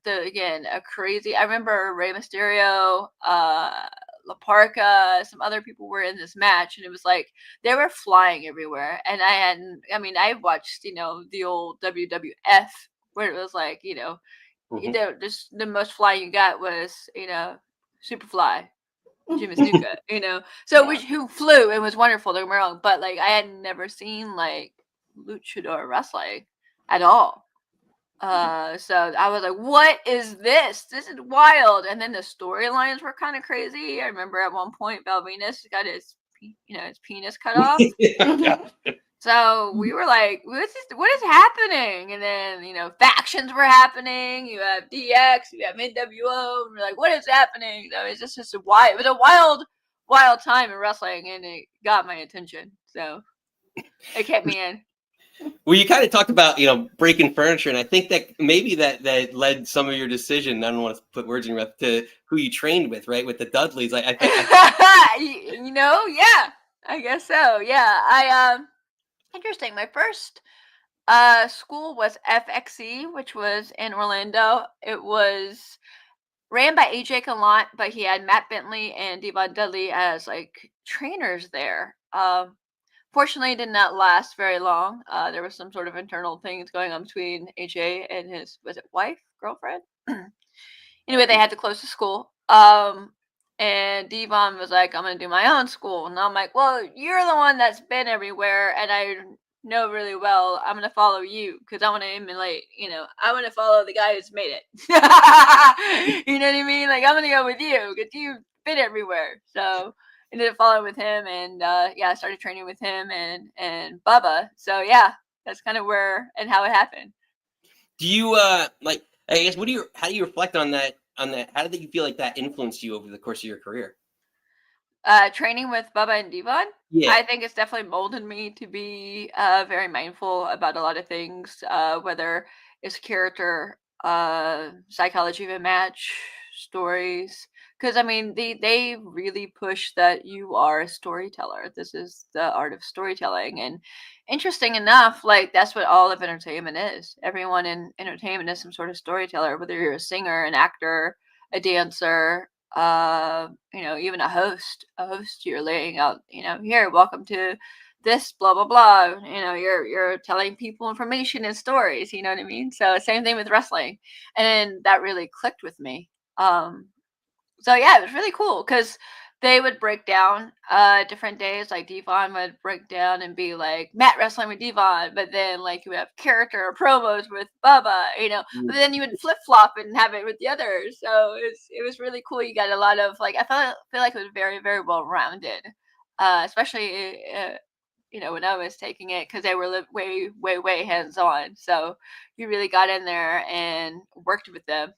crazy, I remember Rey Mysterio, La Parka, some other people were in this match, and it was like, they were flying everywhere. And I watched, you know, the old WWF where it was like, you know, just the most fly you got was, you know, Superfly, Jimmy Snuka, you know. So who flew and was wonderful, don't get me wrong, but like I had never seen like luchador wrestling at all. So I was like, what is this? This is wild. And then the storylines were kind of crazy. I remember at one point Val Venus got his penis cut off. So we were like, what is happening? And then, you know, factions were happening. You have DX, you have NWO. And we're like, what is happening? So it's just it was a wild time in wrestling, and it got my attention. So it kept me in. Well, you kind of talked about, you know, breaking furniture, and I think that maybe that led some of your decision. I don't want to put words in your mouth, to who you trained with, right? With the Dudleys. I think you know, yeah, I guess so. Yeah, interesting. My first school was FXE, which was in Orlando. It was ran by AJ Gallant, but he had Matt Bentley and Devon Dudley as like trainers there. Fortunately, it did not last very long. There was some sort of internal things going on between AJ and his, was it wife, girlfriend? Anyway, they had to close the school. And Devon was like, I'm going to do my own school. And I'm like, well, you're the one that's been everywhere, and I know really well. I'm going to follow you because I want to emulate, you know, I want to follow the guy who's made it. You know what I mean? Like, I'm going to go with you because you've been everywhere. So I ended up following with him, and I started training with him and Bubba. So yeah, that's kind of where and how it happened. Do you like, I guess, how do you reflect on that? How did you feel like that influenced you over the course of your career? Training with Bubba and Devon, I think it's definitely molded me to be very mindful about a lot of things, whether it's character, psychology of a match, stories, because I mean they really push that you are a storyteller. This is the art of storytelling, and interesting enough, like that's what all of entertainment is. Everyone in entertainment is some sort of storyteller, whether you're a singer, an actor, a dancer, even a host. You're laying out, here, welcome to this blah blah blah. You're telling people information and stories. You know what I mean? So same thing with wrestling, and that really clicked with me. So yeah, it was really cool because they would break down different days. Like Devon would break down and be like Matt wrestling with Devon, but then like you would have character promos with Bubba, but then you would flip flop and have it with the others. So it was really cool. You got a lot of like, I feel like it was very, very well rounded, especially when I was taking it, because they were way, way, way hands on. So you really got in there and worked with them.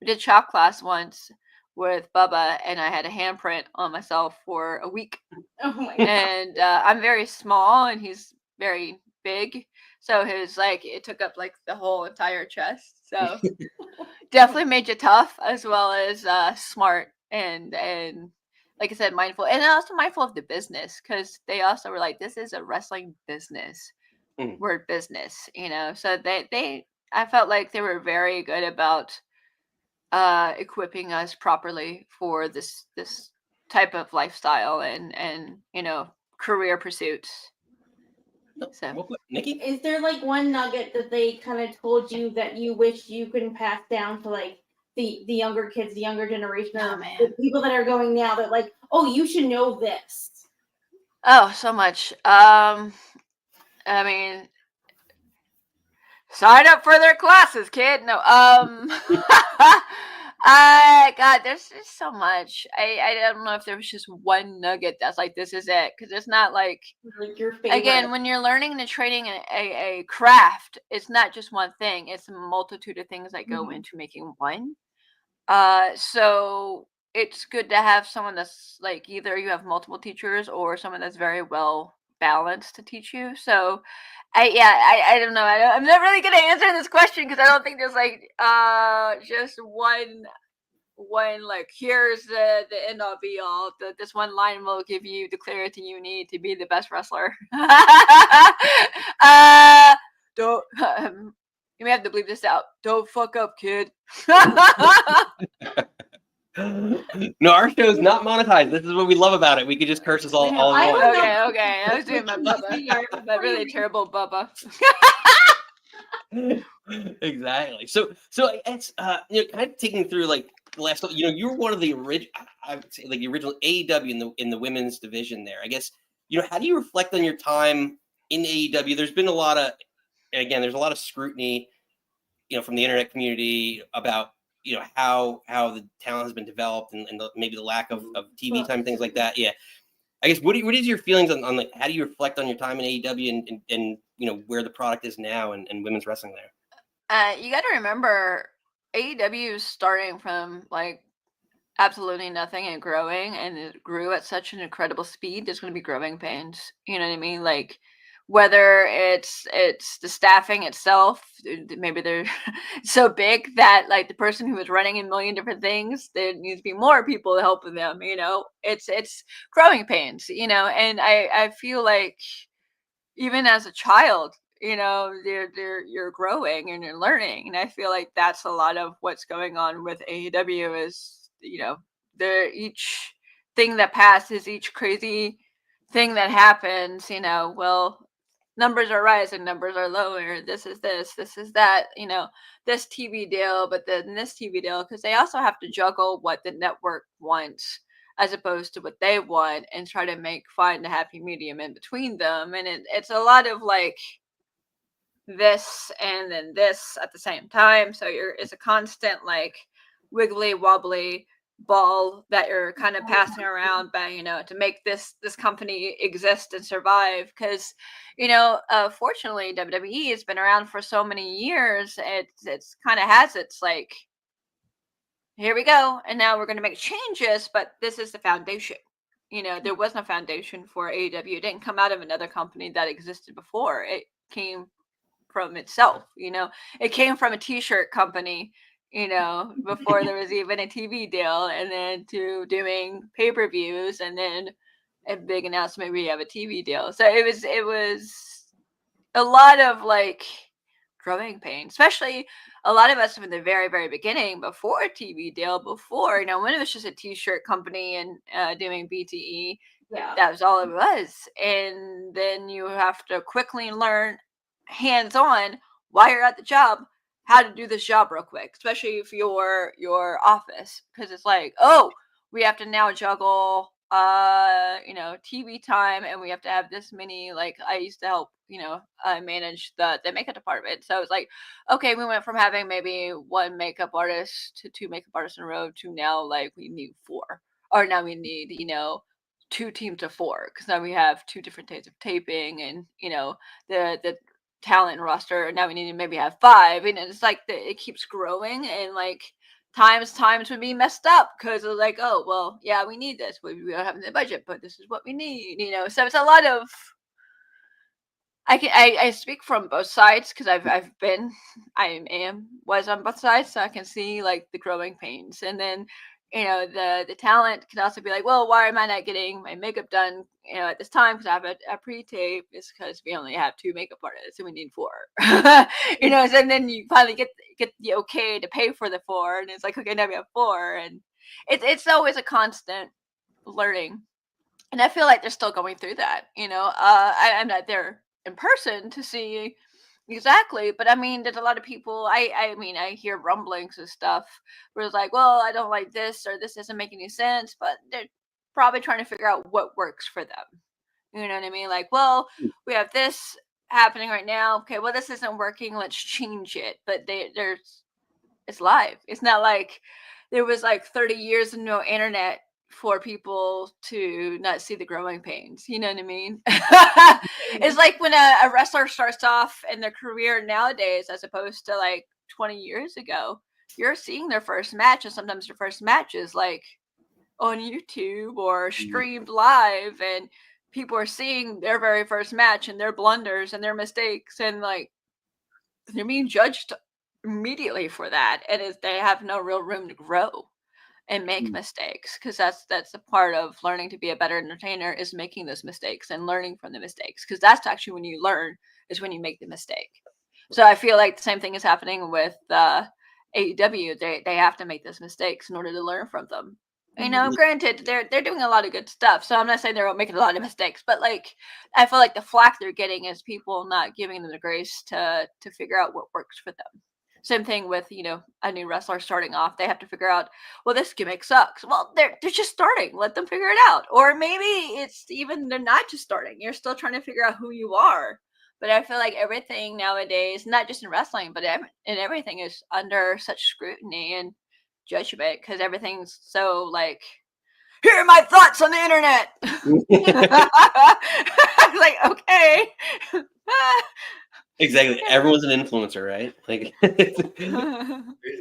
We did shop class once with Bubba, and I had a handprint on myself for a week. Oh my God. And I'm very small, and he's very big, so it took up like the whole entire chest. So definitely made you tough, as well as smart and like I said, mindful, and also mindful of the business, because they also were like, this is a wrestling business. Word business, so I felt like they were very good about equipping us properly for this type of lifestyle and career pursuits. So Nikki, is there like one nugget that they kind of told you that you wish you could pass down to like the younger kids, the younger generation, or the people that are going now, that like, oh, you should know this? Oh, so much. I mean, sign up for their classes, kid. No, God, there's just so much. I don't know if there was just one nugget that's like, this is it, because it's not like your favorite. Again, when you're learning and training a craft, it's not just one thing. It's a multitude of things that go into making one. So it's good to have someone that's like, either you have multiple teachers or someone that's very well balanced to teach you. So I don't know. I'm not really going to answer this question, because I don't think there's like just one like, here's the end all be all. This one line will give you the clarity you need to be the best wrestler. Don't you may have to bleep this out. Don't fuck up, kid. No, our show is not monetized. This is what we love about it. We could just curse us all. Okay. I was doing my Bubba, that really terrible Bubba. Exactly. So it's kind of taking through like the last. You're one of the original. I would say like the original AEW in the women's division there. I guess how do you reflect on your time in AEW? There's been a lot of, there's a lot of scrutiny, from the internet community about how the talent has been developed and maybe the lack of TV time, things like that. Yeah. I guess what is your feelings on like, how do you reflect on your time in AEW and where the product is now and women's wrestling there? You got to remember, AEW is starting from like absolutely nothing and growing, and it grew at such an incredible speed. There's going to be growing pains. You know what I mean? Like, whether it's the staffing itself, maybe they're so big that like the person who is running a million different things, there needs to be more people helping them. It's growing pains. And I feel like even as a child, you're growing and you're learning, and I feel like that's a lot of what's going on with AEW is each thing that passes, each crazy thing that happens, well, numbers are rising, numbers are lower, this is that, this TV deal, but then this TV deal, because they also have to juggle what the network wants as opposed to what they want, and try to find a happy medium in between them. And it's a lot of like this and then this at the same time. So it's a constant like wiggly wobbly ball that you're kind of passing around, but to make this company exist and survive, because fortunately WWE has been around for so many years. It's kind of has its like, here we go, and now we're going to make changes, but this is the foundation. There was no foundation for AEW. It didn't come out of another company that existed before. It came from itself. It came from a t-shirt company, before there was even a TV deal, and then to doing pay-per-views, and then a big announcement we have a TV deal. So it was a lot of like growing pain, especially a lot of us from the very, very beginning, before a TV deal, before, when it was just a t-shirt company and doing BTE, that was all it was. And then you have to quickly learn hands-on while you're at the job how to do this job real quick, especially if your office, because it's like, oh, we have to now juggle TV time, and we have to have this many, like, I used to help manage the makeup department, so it's like, okay, we went from having maybe one makeup artist to two makeup artists in a row to now, like, we need four, or now we need 2 teams of 4, because now we have 2 different days of taping, and the talent roster, now we need to maybe have 5, and it's like it keeps growing, and like times would be messed up because it's like, oh well, yeah, we need this, we don't have the budget, but this is what we need, so it's a lot of, I speak from both sides because was on both sides, so I can see like the growing pains. And then the talent can also be like, well, why am I not getting my makeup done at this time, because I have a pre-tape? It's because we only have 2 makeup artists and we need 4. And then you finally get the okay to pay for the 4, and it's like, okay, now we have 4, and it's always a constant learning. And I feel like they're still going through that. I'm not there in person to see exactly, but I mean, there's a lot of people, I mean, I hear rumblings and stuff where it's like, well, I don't like this, or this doesn't make any sense, but they're probably trying to figure out what works for them. You know what I mean? Like, well, we have this happening right now. Okay, well, this isn't working, let's change it. But it's live. It's not like there was like 30 years of no internet for people to not see the growing pains. You know what I mean? It's like when a wrestler starts off in their career nowadays, as opposed to like 20 years ago, you're seeing their first match, and sometimes their first match is like on YouTube or streamed live, and people are seeing their very first match and their blunders and their mistakes, and like they're being judged immediately for that, and they have no real room to grow and make mistakes, because that's a part of learning to be a better entertainer, is making those mistakes and learning from the mistakes, because that's actually when you learn, is when you make the mistake. So I feel like the same thing is happening with AEW. They have to make those mistakes in order to learn from them. Granted, they're doing a lot of good stuff, so I'm not saying they're making a lot of mistakes, but like, I feel like the flack they're getting is people not giving them the grace to figure out what works for them. Same thing with, a new wrestler starting off. They have to figure out, well, this gimmick sucks. Well, they're just starting. Let them figure it out. Or maybe it's even they're not just starting. You're still trying to figure out who you are. But I feel like everything nowadays, not just in wrestling, but in everything, is under such scrutiny and judgment, because everything's so like, here are my thoughts on the internet. Like, okay. Exactly. Everyone's an influencer, right? Like,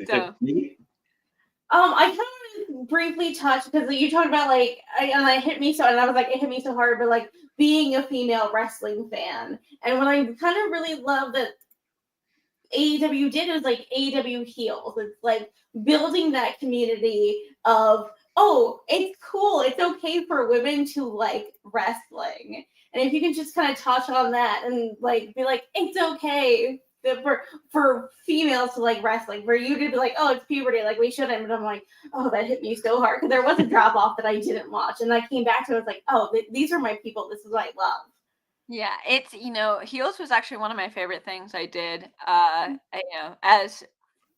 So. I kind of briefly touched, because you talked about like, it hit me so, and I was like, it hit me so hard, but like being a female wrestling fan, and what I kind of really love that AEW did is like AEW heels. It's like building that community of, oh, it's cool, it's okay for women to like wrestling. And if you can just kind of touch on that and like be like, it's okay for females to like wrestling, for you to be like, oh, it's puberty, like we shouldn't. But I'm like, oh, that hit me so hard, because there was a drop off that I didn't watch, and I came back to it. I was like, oh, these are my people. This is what I love. Yeah, it's heels was actually one of my favorite things I did. As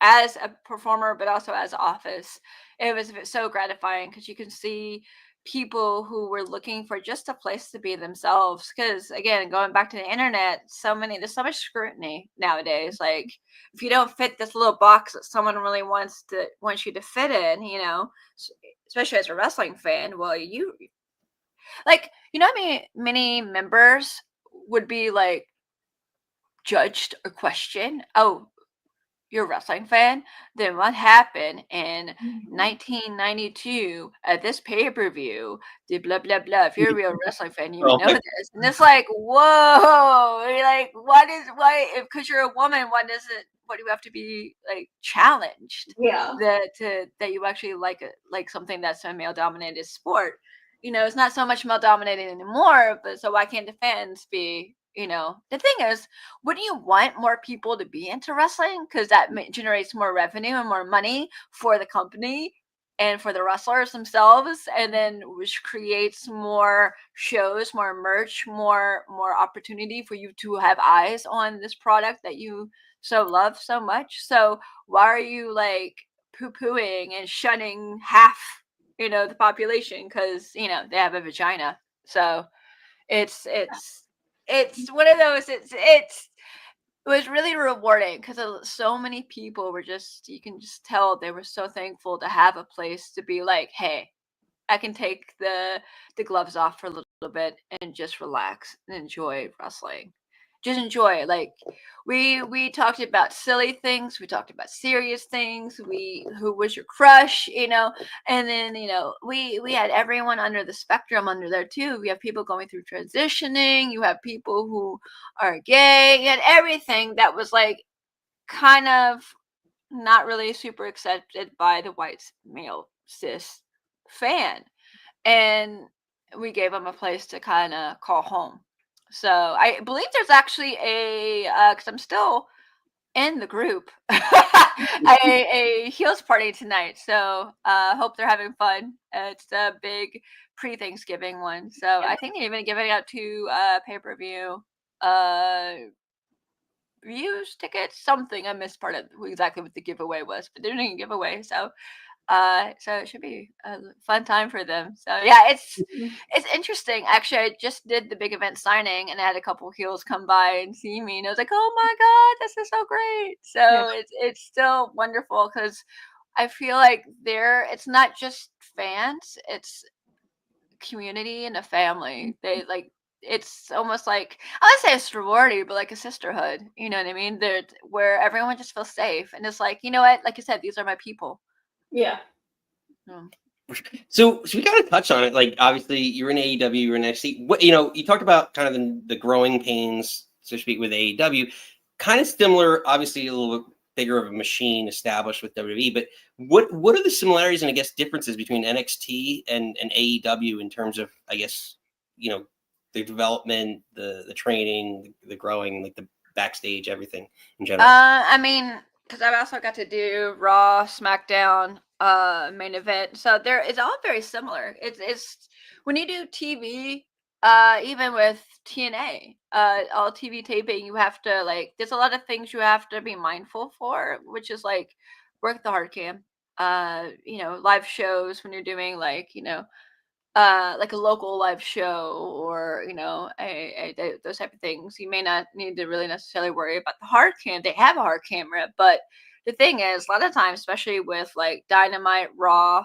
a performer, but also as Office, it was so gratifying, because you can see people who were looking for just a place to be themselves. Because again, going back to the internet, there's so much scrutiny nowadays. Like, if you don't fit this little box that someone really wants you to fit in, especially as a wrestling fan, well, you like, how many members would be like judged or questioned? Oh, you're a wrestling fan, then what happened in 1992 at this pay-per-view, the blah, blah, blah. If you're a real wrestling fan, you would know this. And it's like, whoa, you're like, why, because you're a woman, why do you have to be like challenged? Yeah. That you actually like something that's a male-dominated sport. It's not so much male-dominated anymore, but so why can't the fans be, the thing is, wouldn't you want more people to be into wrestling? Because that generates more revenue and more money for the company and for the wrestlers themselves, and then which creates more shows, more merch, more opportunity for you to have eyes on this product that you so love so much. So why are you like poo-pooing and shunning half, the population because they have a vagina? So it's one of those. It was really rewarding because so many people were you can just tell they were so thankful to have a place to be like, hey, I can take the gloves off for a little bit and just relax and enjoy wrestling. Just enjoy. Like we talked about silly things, we talked about serious things, who was your crush, and then we had everyone under the spectrum under there too. We have people going through transitioning, you have people who are gay, you had everything that was like kind of not really super accepted by the white male cis fan, and we gave them a place to kind of call home. So I believe there's actually because I'm still in the group, a heels party tonight. So hope they're having fun. It's a big pre-Thanksgiving one. So I think they're even giving out 2 pay-per-view views, tickets, something. I missed part of exactly what the giveaway was, but they're doing a giveaway. So it should be a fun time for them. So yeah, it's interesting. Actually, I just did the big event signing and I had a couple heels come by and see me, and I was like, oh my god, this is so great. So it's still wonderful because I feel like it's not just fans, it's community and a family. They like, it's almost like, I would say a sorority, but like a sisterhood. You know what I mean? Where everyone just feels safe, and it's like, you know what? Like you said, these are my people. Yeah. So we got to touch on it. Like, obviously, you're in AEW, you're in NXT. What you talked about kind of the growing pains, so to speak, with AEW. Kind of similar, obviously, a little bit bigger of a machine established with WWE. But what are the similarities and I guess differences between NXT and AEW in terms of, I guess, the development, the training, the growing, like the backstage, everything in general? I mean, because I've also got to do Raw, SmackDown, main event, so it's all very similar. It's when you do TV, even with TNA, all TV taping, you have to there's a lot of things you have to be mindful for, which is like work the hard cam, live shows when you're doing like a local live show or those type of things. You may not need to really necessarily worry about the hard cam. They have a hard camera, but the thing is, a lot of times, especially with like Dynamite, Raw,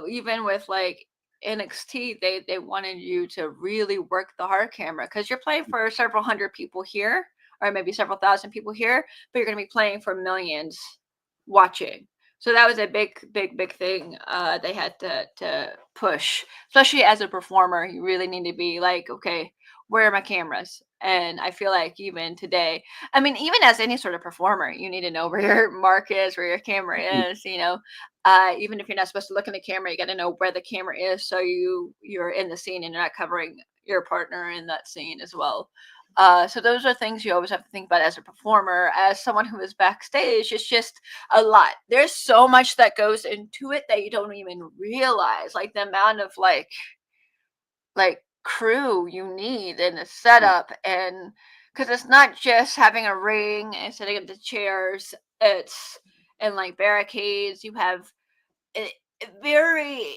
even with like NXT, they wanted you to really work the hard camera because you're playing for several hundred people here, or maybe several thousand people here, but you're going to be playing for millions watching. So that was a big thing they had to push, especially as a performer. You really need to be like, okay, where are my cameras? And I feel like even today, I mean, even as any sort of performer, you need to know where your mark is, where your camera is. Even if you're not supposed to look in the camera, you got to know where the camera is, so you're in the scene and you're not covering your partner in that scene as well. So those are things you always have to think about as a performer. As someone who is backstage, it's just a lot. There's so much that goes into it that you don't even realize, like the amount of like crew you need and the setup, and because it's not just having a ring and setting up the chairs, and like barricades. You have a very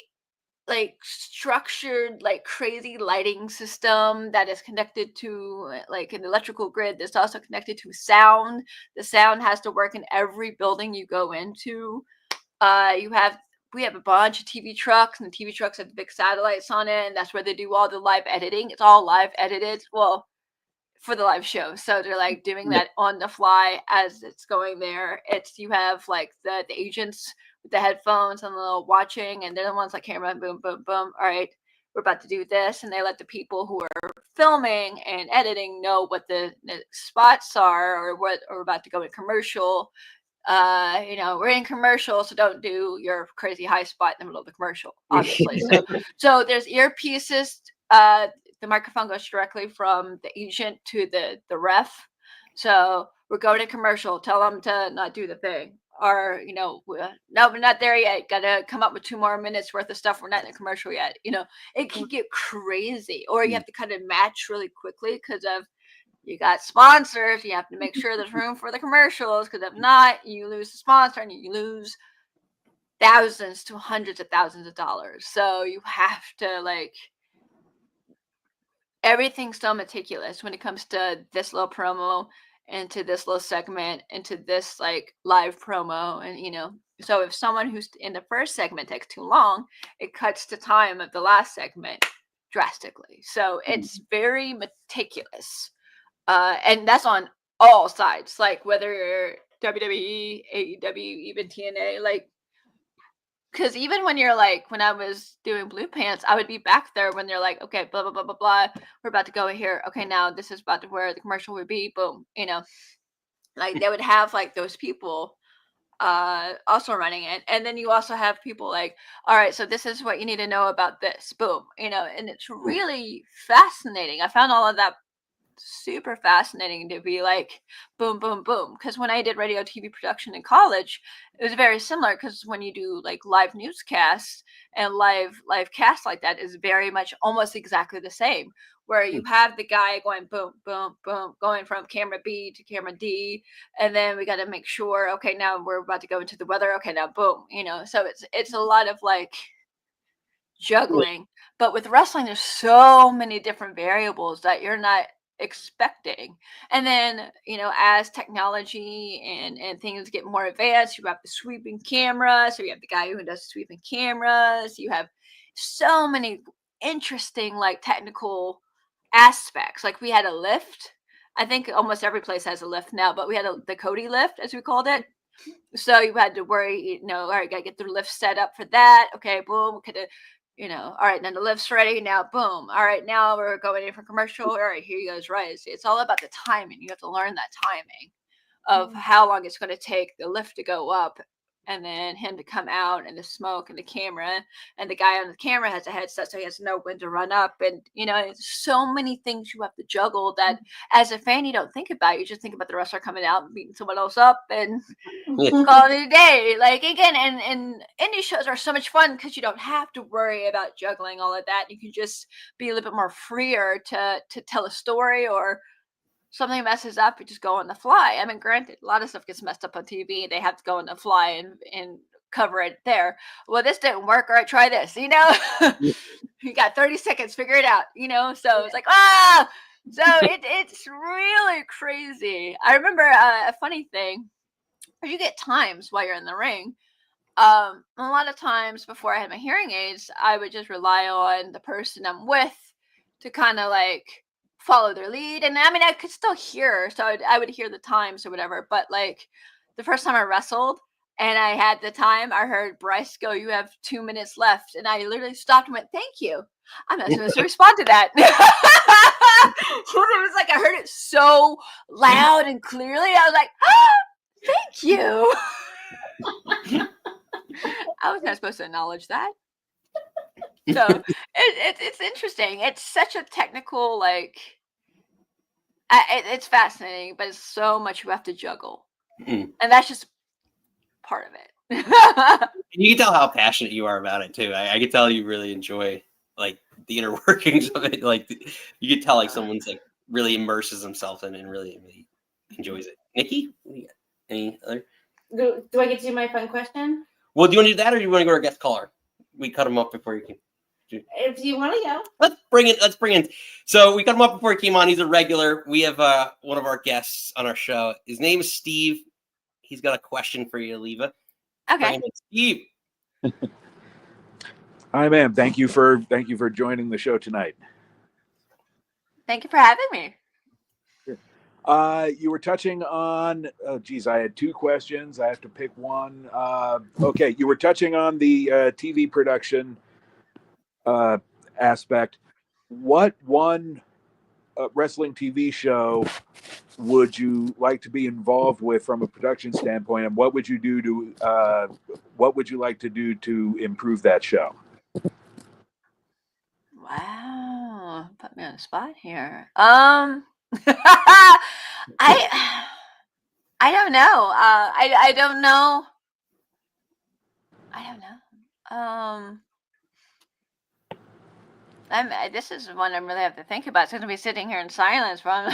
structured, crazy lighting system that is connected to like an electrical grid that's also connected to sound. The sound has to work in every building you go into. We have a bunch of TV trucks, and the TV trucks have big satellites on it, and that's where they do all the live editing. It's all live edited. Well, for the live show. So they're like doing that on the fly as it's going there. You have like the agents with the headphones and the little watching, and they're the ones like camera, boom, boom, boom. All right, we're about to do this. And they let the people who are filming and editing know what the spots are or what are about to go in commercial. We're in commercial, so don't do your crazy high spot in the middle of the commercial, obviously. So there's earpieces. The microphone goes directly from the agent to the ref. So we're going to commercial. Tell them to not do the thing. Or, no, we're not there yet. Got to come up with 2 more minutes worth of stuff. We're not in a commercial yet. It can get crazy. Or you have to kind of match really quickly because of you got sponsors. You have to make sure there's room for the commercials because if not, you lose the sponsor and you lose thousands to hundreds of thousands of dollars. So you have to everything's so meticulous when it comes to this little promo into this little segment into this live promo. And so if someone who's in the first segment takes too long, it cuts the time of the last segment drastically. So it's very meticulous, and that's on all sides, whether you're WWE, AEW, even TNA, because even when you're when I was doing Blue Pants, I would be back there when they're okay, blah, blah, blah, blah, blah. We're about to go here. Okay, now this is about to where the commercial would be. Boom. They would have those people also running it. And then you also have people all right, so this is what you need to know about this. Boom. And it's really fascinating. I found all of that super fascinating to be boom, boom, boom. Because when I did radio TV production in college, it was very similar because when you do live newscasts and live casts like that is very much almost exactly the same, where you have the guy going boom, boom, boom, going from camera B to camera D, and then we got to make sure, okay, now we're about to go into the weather. Okay, now boom, so it's a lot of juggling. But with wrestling, there's so many different variables that you're not expecting. And then as technology and things get more advanced, you have the sweeping camera, so you have the guy who does sweeping cameras. You have so many interesting technical aspects. We had a lift. I think almost every place has a lift now, but we had the Cody lift, as we called it. So you had to worry, all right, gotta get the lift set up for that. Okay, boom, all right, then the lift's ready. Now, boom. All right, now we're going in for commercial. All right, here you goes, Rise. It's all about the timing. You have to learn that timing of how long it's going to take the lift to go up and then him to come out and the smoke and the camera. And the guy on the camera has a headset, so he has to know when to run up. And, it's so many things you have to juggle that as a fan, you don't think about. You just think about the wrestler coming out and beating someone else up and call it a day. Again, and indie shows are so much fun because you don't have to worry about juggling all of that. You can just be a little bit more freer to tell a story, or something messes up, you just go on the fly. I mean, granted, a lot of stuff gets messed up on TV. They have to go on the fly and cover it there. Well, this didn't work. All right, try this. You got 30 seconds, figure it out. So it's so it's really crazy. I remember a funny thing. You get times while you're in the ring. A lot of times before I had my hearing aids, I would just rely on the person I'm with to kind of follow their lead. And I mean, I could still hear, so I would hear the times or whatever. But the first time I wrestled and I had the time, I heard Bryce go, "You have 2 minutes left." And I literally stopped and went, "Thank you. I'm not supposed to respond to that." It was I heard it so loud and clearly. I was like, "Thank you." I was not supposed to acknowledge that. So it's interesting. It's such a technical, it's fascinating, but it's so much you have to juggle, and that's just part of it. You can tell how passionate you are about it too. I can tell you really enjoy the inner workings of it. You can tell someone's really immerses himself in it and really enjoys it. Nikki, any other? Do I get to do my fun question? Well, do you want to do that, or do you want to go to our guest caller? We cut him up before you came. If you want to go, let's bring in. So we cut him up before he came on. He's a regular. We have one of our guests on our show. His name is Steve. He's got a question for you, Leva. Okay. Steve. Hi, ma'am. Thank you for joining the show tonight. Thank you for having me. You were touching on, oh geez, I had two questions. I have to pick one. Okay, you were touching on the TV production aspect. What one wrestling TV show would you like to be involved with from a production standpoint, and what would you do to what would you like to do to improve that show? Wow, put me on the spot here. I don't know. I don't know. I don't know. This is one I really have to think about. It's going to be sitting here in silence from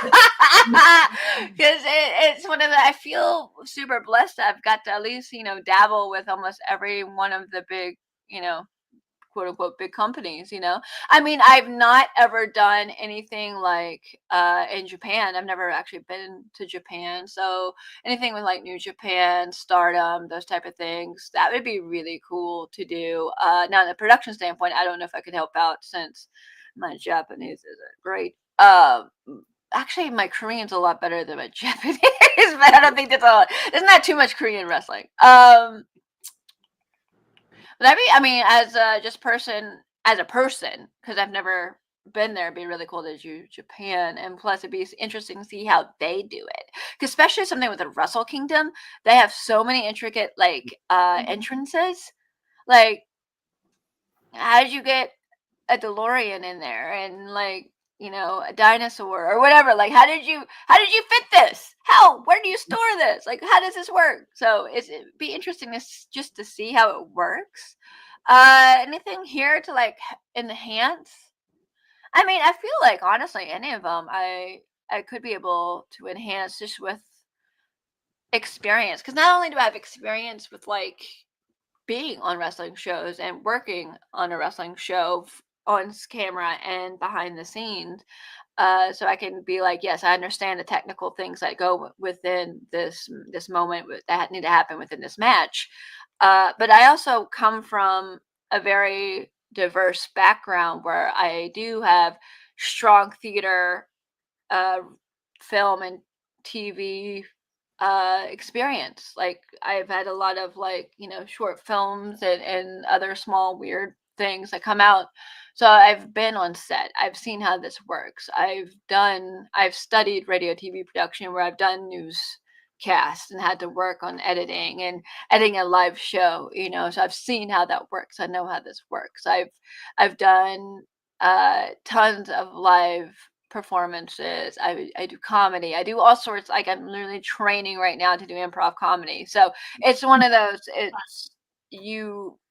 because it's one of the. I feel super blessed. I've got to at least dabble with almost every one of the big quote unquote big companies. I mean, I've not ever done anything like in Japan. I've never actually been to Japan, so anything with like New Japan, Stardom, those type of things, that would be really cool to do. Now, in the production standpoint, I don't know if I could help out since my Japanese isn't great. Actually, my Korean's a lot better than my Japanese, but I don't think there's not too much Korean wrestling. I mean, as a person, because I've never been there, it'd be really cool to do Japan, and plus it'd be interesting to see how they do it. Because especially something with the Wrestle Kingdom, they have so many intricate entrances. Like, how did you get a DeLorean in there, and a dinosaur or whatever? Like, how did you fit this? Where do you store this? Like, how does this work? So it'd be interesting just to see how it works. Anything here to enhance? I mean, I feel like honestly, any of them, I could be able to enhance just with experience. Because not only do I have experience with being on wrestling shows and working on a wrestling show on camera and behind the scenes, so I can be like, yes, I understand the technical things that go within this moment that need to happen within this match. But I also come from a very diverse background where I do have strong theater, film, and TV experience. Like, I've had a lot of short films and other small weird things that come out. So I've been on set. I've seen how this works. I've studied radio TV production, where I've done newscasts and had to work on editing a live show, so I've seen how that works. I know how this works. I've done tons of live performances. I do comedy. I do all sorts. Like, I'm literally training right now to do improv comedy. So it's one of those.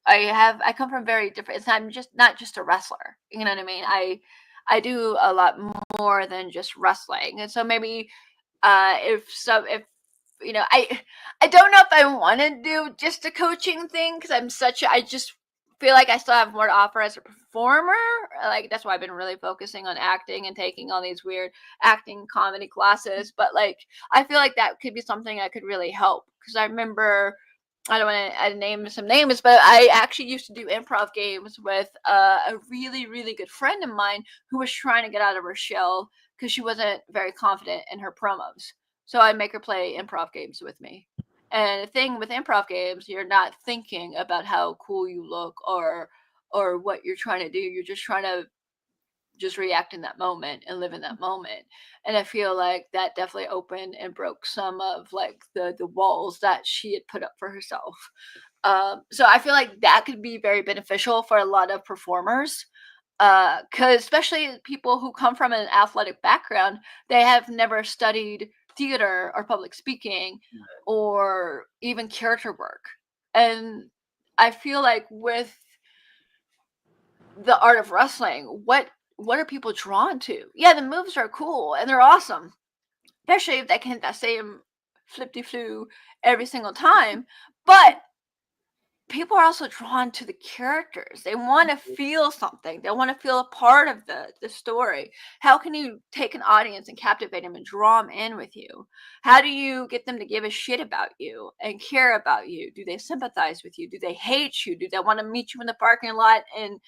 I come from very different. It's not just a wrestler. You know what I mean? I do a lot more than just wrestling, and so maybe if I don't know if I want to do just a coaching thing, because I just feel like I still have more to offer as a performer. Like, that's why I've been really focusing on acting and taking all these weird acting comedy classes. But I feel like that could be something that could really help, because I remember, I don't want to name some names, but I actually used to do improv games with a really, really good friend of mine who was trying to get out of her shell because she wasn't very confident in her promos. So I'd make her play improv games with me. And the thing with improv games, you're not thinking about how cool you look or what you're trying to do. You're just trying to just react in that moment and live in that moment. And I feel like that definitely opened and broke some of the walls that she had put up for herself. So I feel like that could be very beneficial for a lot of performers. Because especially people who come from an athletic background, they have never studied theater or public speaking or even character work. And I feel like with the art of wrestling, what are people drawn to? Yeah, the moves are cool and they're awesome, especially if they can hit that same flip-de-flu every single time. But people are also drawn to the characters. They want to feel something. They want to feel a part of the story. How can you take an audience and captivate them and draw them in with you? How do you get them to give a shit about you and care about you? Do they sympathize with you? Do they hate you? Do they want to meet you in the parking lot and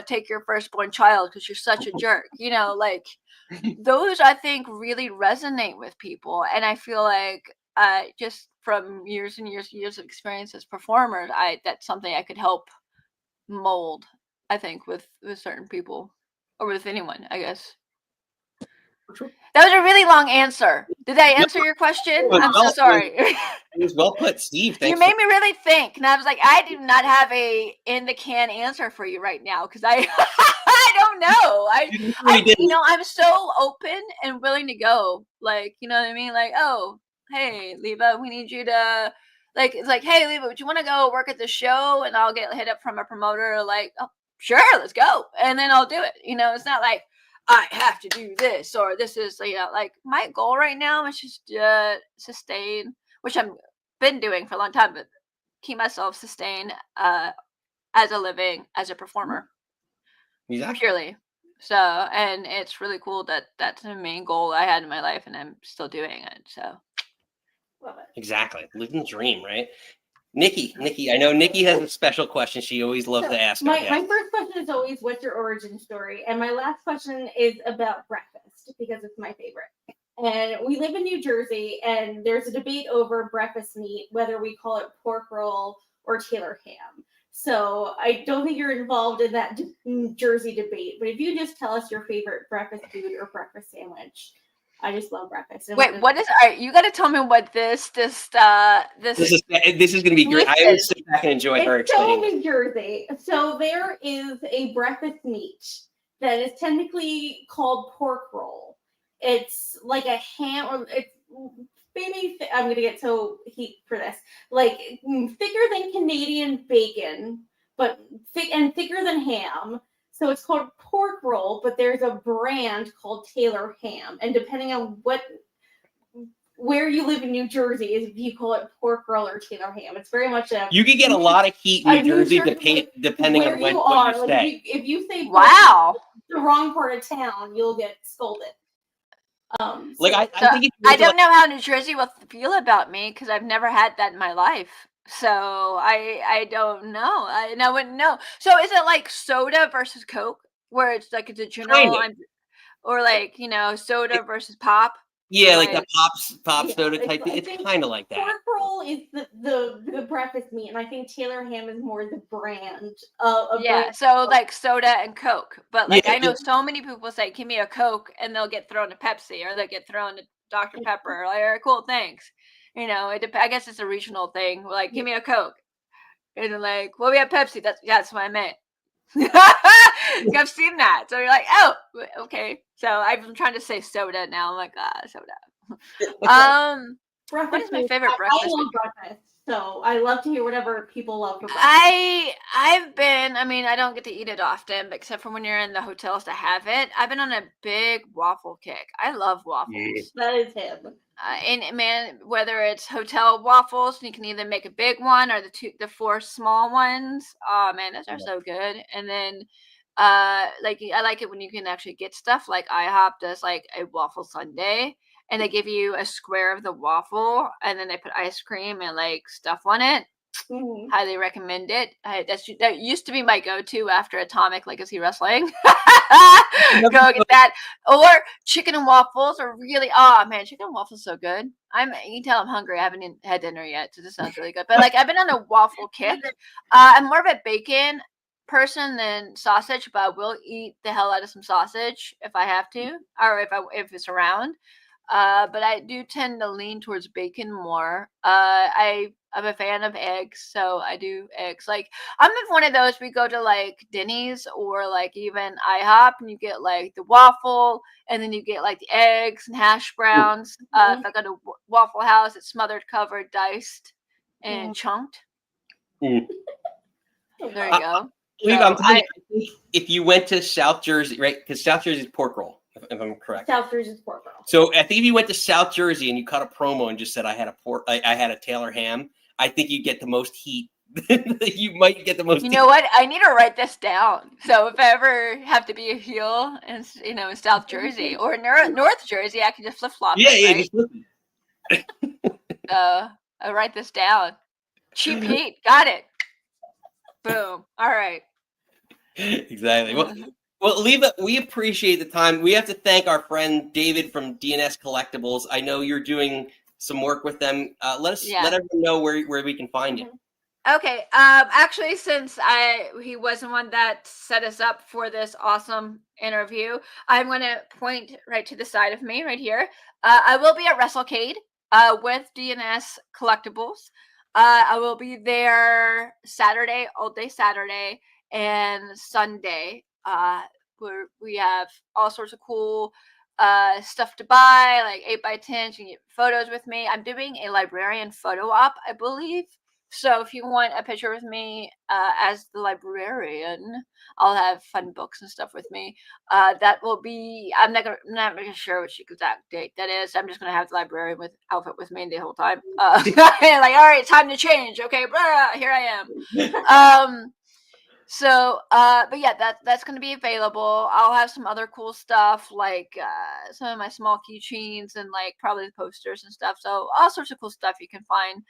take your firstborn child because you're such a jerk. Like those I think really resonate with people. And I feel like just from years and years of experience as performers, that's something I could help mold, I think, with certain people or with anyone, I guess. That was a really long answer. Did I answer your question? I'm so sorry. It was well put, Steve. You made me really think, and I was like, I do not have a in the can answer for you right now because I I don't know. I'm so open and willing to go. Like, you know what I mean? Like, oh, hey, Leva, we need you to it's like, hey, Leva, would you want to go work at the show? And I'll get hit up from a promoter like, oh, sure, let's go, and then I'll do it. It's not like I have to do this or this is like my goal right now is just sustain, which I've been doing for a long time, but keep myself sustained as a living, as a performer. Exactly. Purely. So, and it's really cool that that's the main goal I had in my life, and I'm still doing it. So, Love it. Exactly. Living the dream, right? Nikki, I know Nikki has a special question she always loves to ask. My first question is always, what's your origin story? And my last question is about breakfast, because it's my favorite. And we live in New Jersey, and there's a debate over breakfast meat, whether we call it pork roll or Taylor ham. So I don't think you're involved in that Jersey debate, but if you just tell us your favorite breakfast food or breakfast sandwich. I just love breakfast. Wait, what is? You got to tell me what this is going to be great. I always sit back and enjoy her explaining. It's New Jersey. So there is a breakfast meat that is technically called pork roll. It's like a ham, or it's maybe I'm going to get so heat for this. Like thicker than Canadian bacon, but thicker than ham. So it's called pork roll, but there's a brand called Taylor ham. And depending on where you live in New Jersey, is if you call it pork roll or Taylor ham. It's very much you could get a lot of heat in New Jersey depending on what you say. If you say wow, the wrong part of town, you'll get scolded. I don't know how New Jersey will feel about me because I've never had that in my life. So I don't know. I wouldn't know. So is it like soda versus Coke, where it's like it's a general, or like soda versus pop? Yeah, like the pop soda type thing. It's kind of like that. Pork roll is the breakfast meat, and I think Taylor ham is more the brand of so like soda and Coke. But like I know so many people say, give me a Coke, and they'll get thrown a Pepsi, or they get thrown a Dr. Pepper. Like, all right, cool, thanks. I guess it's a regional thing. Like, give me a Coke. And they're like, well, we have Pepsi. That's what I meant. I've seen that. So you're like, oh, okay. So I've been trying to say soda now. I'm like, soda. What is my favorite breakfast? I love breakfast. So I love to hear whatever people love for breakfast. I don't get to eat it often, except for when you're in the hotels to have it. I've been on a big waffle kick. I love waffles. Yes. That is him. And man, whether it's hotel waffles, you can either make a big one or the 4 small ones. Oh man, those are so good. And then, I like it when you can actually get stuff. Like IHOP does like a waffle sundae, and they give you a square of the waffle, and then they put ice cream and like stuff on it. Mm-hmm. Highly recommend it. That used to be my go-to after Atomic Legacy Wrestling. Go get that. Or chicken and waffles are really, chicken and waffles so good. You can tell I'm hungry. I haven't had dinner yet, so this sounds really good. But like I've been on a waffle kick. I'm more of a bacon person than sausage, but I will eat the hell out of some sausage if I have to, or if it's around. But I do tend to lean towards bacon more. I'm a fan of eggs, so I do eggs. Like I'm one of those, we go to like Denny's or like even IHOP, and you get like the waffle, and then you get like the eggs and hash browns. If I go to Waffle House, it's smothered, covered, diced, and chunked. There you go. I think if you went to South Jersey, right? Because South Jersey is pork roll, if I'm correct. South Jersey is pork roll. So I think if you went to South Jersey and you cut a promo and just said I had a Taylor ham, I think you get the most heat. You might get the most. You know what? I need to write this down. So if I ever have to be a heel in South Jersey or North Jersey, I can just flip flop. Yeah, just flip it. I write this down. Cheap heat, got it. Boom. All right. Exactly. Well, Leva, we appreciate the time. We have to thank our friend David from DNS Collectibles. I know you're doing some work with them. Let everyone know where we can find you. Okay. Actually, since he was the one that set us up for this awesome interview, I'm going to point right to the side of me, right here. I will be at WrestleCade with DNS Collectibles. I will be there Saturday, all day Saturday, and Sunday. Where we have all sorts of cool stuff to buy, like 8x10s. You can get photos with me. I'm doing a librarian photo op, I believe. So if you want a picture with me as the librarian, I'll have fun books and stuff with me. That will be. I'm not gonna share which exact date that is. I'm just gonna have the librarian outfit with me the whole time. Like, all right, time to change. Okay, blah, here I am. So, but yeah, that's going to be available. I'll have some other cool stuff, like some of my small keychains and like probably the posters and stuff. So all sorts of cool stuff you can find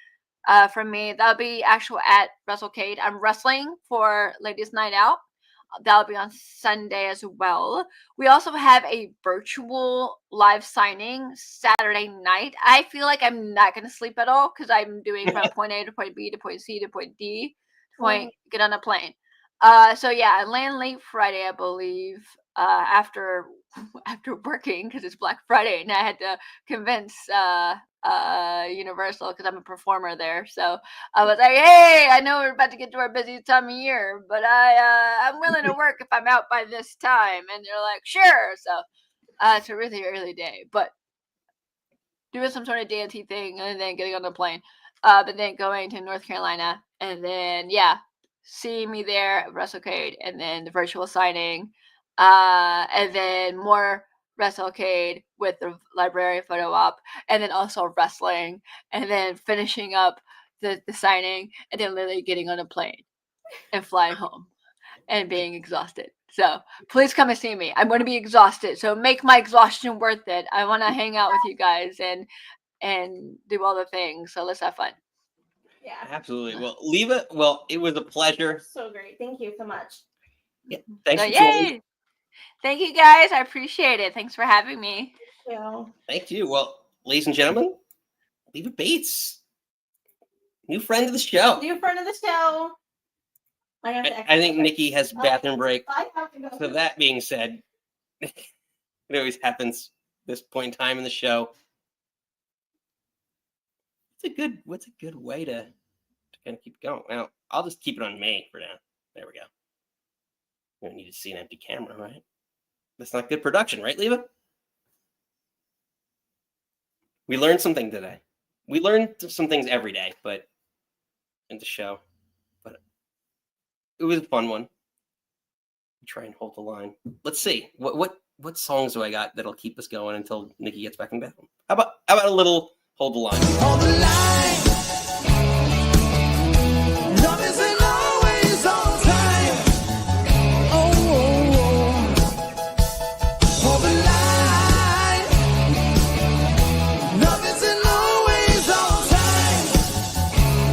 from me. That'll be actual at WrestleCade. I'm wrestling for Ladies Night Out. That'll be on Sunday as well. We also have a virtual live signing Saturday night. I feel like I'm not going to sleep at all because I'm doing from point A to point B to point C to point D to point get on a plane. So yeah, I land late Friday, I believe, after working because it's Black Friday, and I had to convince Universal because I'm a performer there. So I was like, hey, I know we're about to get to our busiest time of year, but I'm willing to work if I'm out by this time. And they're like, sure. So it's a really early day, but doing some sort of DNT thing and then getting on the plane, but then going to North Carolina, and then see me there at WrestleCade, and then the virtual signing, and then more WrestleCade with the librarian photo op, and then also wrestling, and then finishing up the signing, and then literally getting on a plane and flying home and being exhausted. So please come and see me. I'm going to be exhausted, so make my exhaustion worth it. I want to hang out with you guys and do all the things. So let's have fun. Yeah, absolutely. Well, Leva, it was a pleasure. So great. Thank you so much. Yeah, thanks for joining. Thank you, guys. I appreciate it. Thanks for having me. Thank you. Well, ladies and gentlemen, Leva Bates, new friend of the show. I think Nikki has bathroom break. I have to go. So that being said, it always happens this point in time in the show. What's a good way to kind of keep going? Well, I'll just keep it on me for now. There we go. We don't need to see an empty camera, right? That's not good production, right, Leva? We learned something today. We learned some things every day, but in the show. But it was a fun one. Try and hold the line. Let's see. What songs do I got that'll keep us going until Nikki gets back in bed? How about a little hold the line? Hold the line. Love isn't always on time. Oh, oh, oh. Hold the line. Love isn't always on time.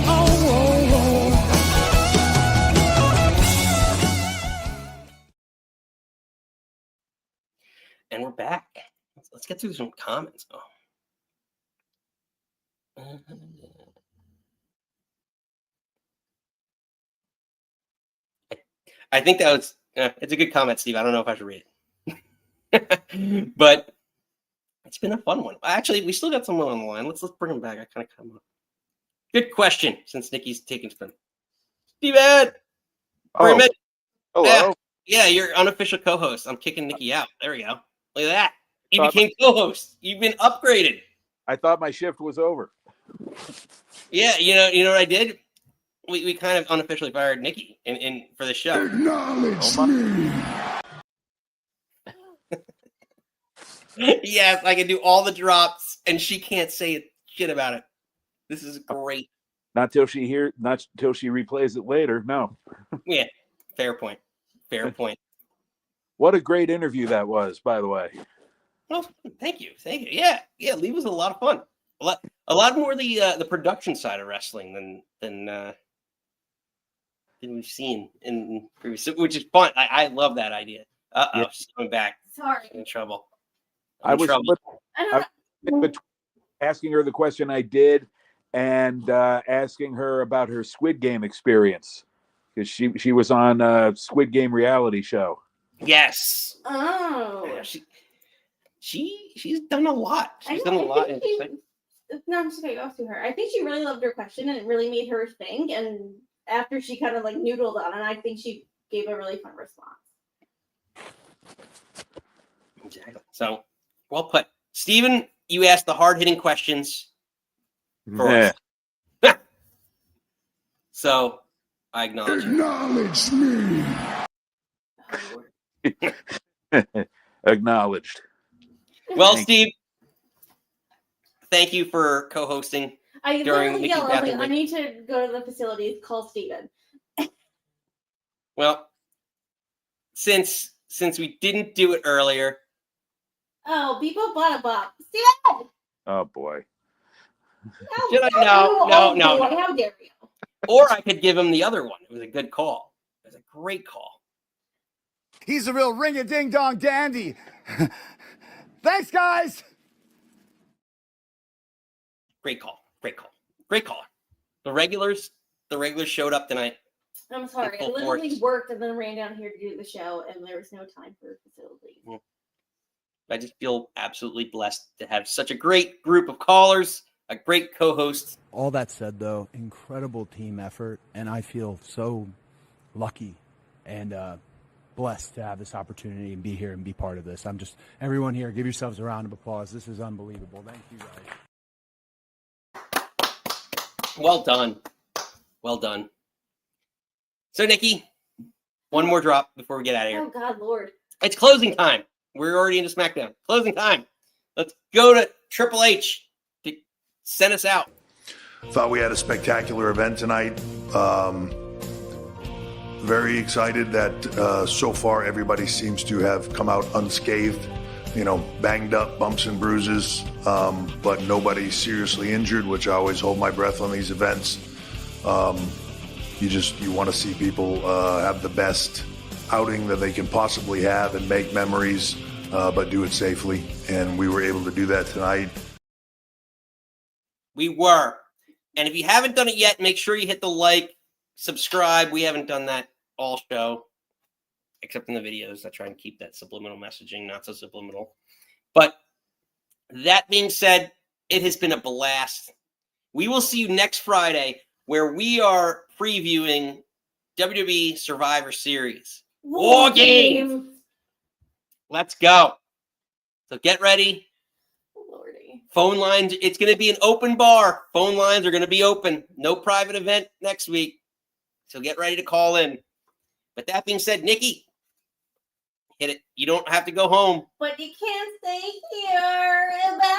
Oh, oh, oh. And we're back. Let's get through some comments. Oh. I think that was it's a good comment, Steve. I don't know if I should read it. But it's been a fun one. Actually, we still got someone on the line. Let's bring him back. I kind of come up. Good question, since Nikki's taking spin. Steve Ed. Oh. Hello. Yeah, you're unofficial co-host. I'm kicking Nikki out. There we go. Look at that. You became co-host. You've been upgraded. I thought my shift was over. Yeah, you know what I did? We kind of unofficially fired Nikki in for the show. Acknowledge me. Yes, I can do all the drops, and she can't say shit about it. This is great. Not till she replays it later. No. Yeah, fair point. Fair point. What a great interview that was, by the way. Well, thank you. Yeah, Lee was a lot of fun. A lot more the production side of wrestling than than we've seen in previous, which is fun. I love that idea. Yeah. She's coming back. Sorry. I'm in trouble. I was asking her the question I did, and asking her about her Squid Game experience, because she was on a Squid Game reality show. Yes. Oh. Yeah, she's done a lot. She's done a lot. No, I'm just gonna go to her. I think she really loved her question and it really made her think. And after she kind of like noodled on it, I think she gave a really fun response. Exactly. So, well put. Steven, you asked the hard-hitting questions for us. So, I acknowledge me. Acknowledged. Well, Steve, thank you for co-hosting. I during literally yelled, I was like, I Nikki's need to go to the facilities, call Steven. Well, since we didn't do it earlier. Oh, Beepo Bada Bop. Steven! Oh boy. Should I? No. How dare you? Or I could give him the other one. It was a good call. It was a great call. He's a real ring-a-ding-dong dandy. Thanks, guys. Great call. The regulars showed up tonight. I'm sorry. I literally worked and then ran down here to do the show, and there was no time for facilities. Yeah. I just feel absolutely blessed to have such a great group of callers, a great co-host. All that said, though, incredible team effort, and I feel so lucky and blessed to have this opportunity and be here and be part of this. Everyone here, give yourselves a round of applause. This is unbelievable. Thank you, guys. Well done. So, Nikki, one more drop before we get out of here. Oh, God, Lord. It's closing time. We're already into SmackDown. Closing time. Let's go to Triple H to send us out. Thought we had a spectacular event tonight. Very excited that so far everybody seems to have come out unscathed. Banged up, bumps and bruises, but nobody seriously injured, which I always hold my breath on these events. You want to see people have the best outing that they can possibly have and make memories, but do it safely. And we were able to do that tonight. We were. And if you haven't done it yet, make sure you hit the like, subscribe. We haven't done that all show, except in the videos. I try and keep that subliminal messaging, not so subliminal. But that being said, it has been a blast. We will see you next Friday, where we are previewing WWE Survivor Series. War Games! Let's go. So get ready. Lordy. Phone lines, it's going to be an open bar. Phone lines are going to be open. No private event next week. So get ready to call in. But that being said, Nikki, hit it. You don't have to go home. But you can't stay here. Bye.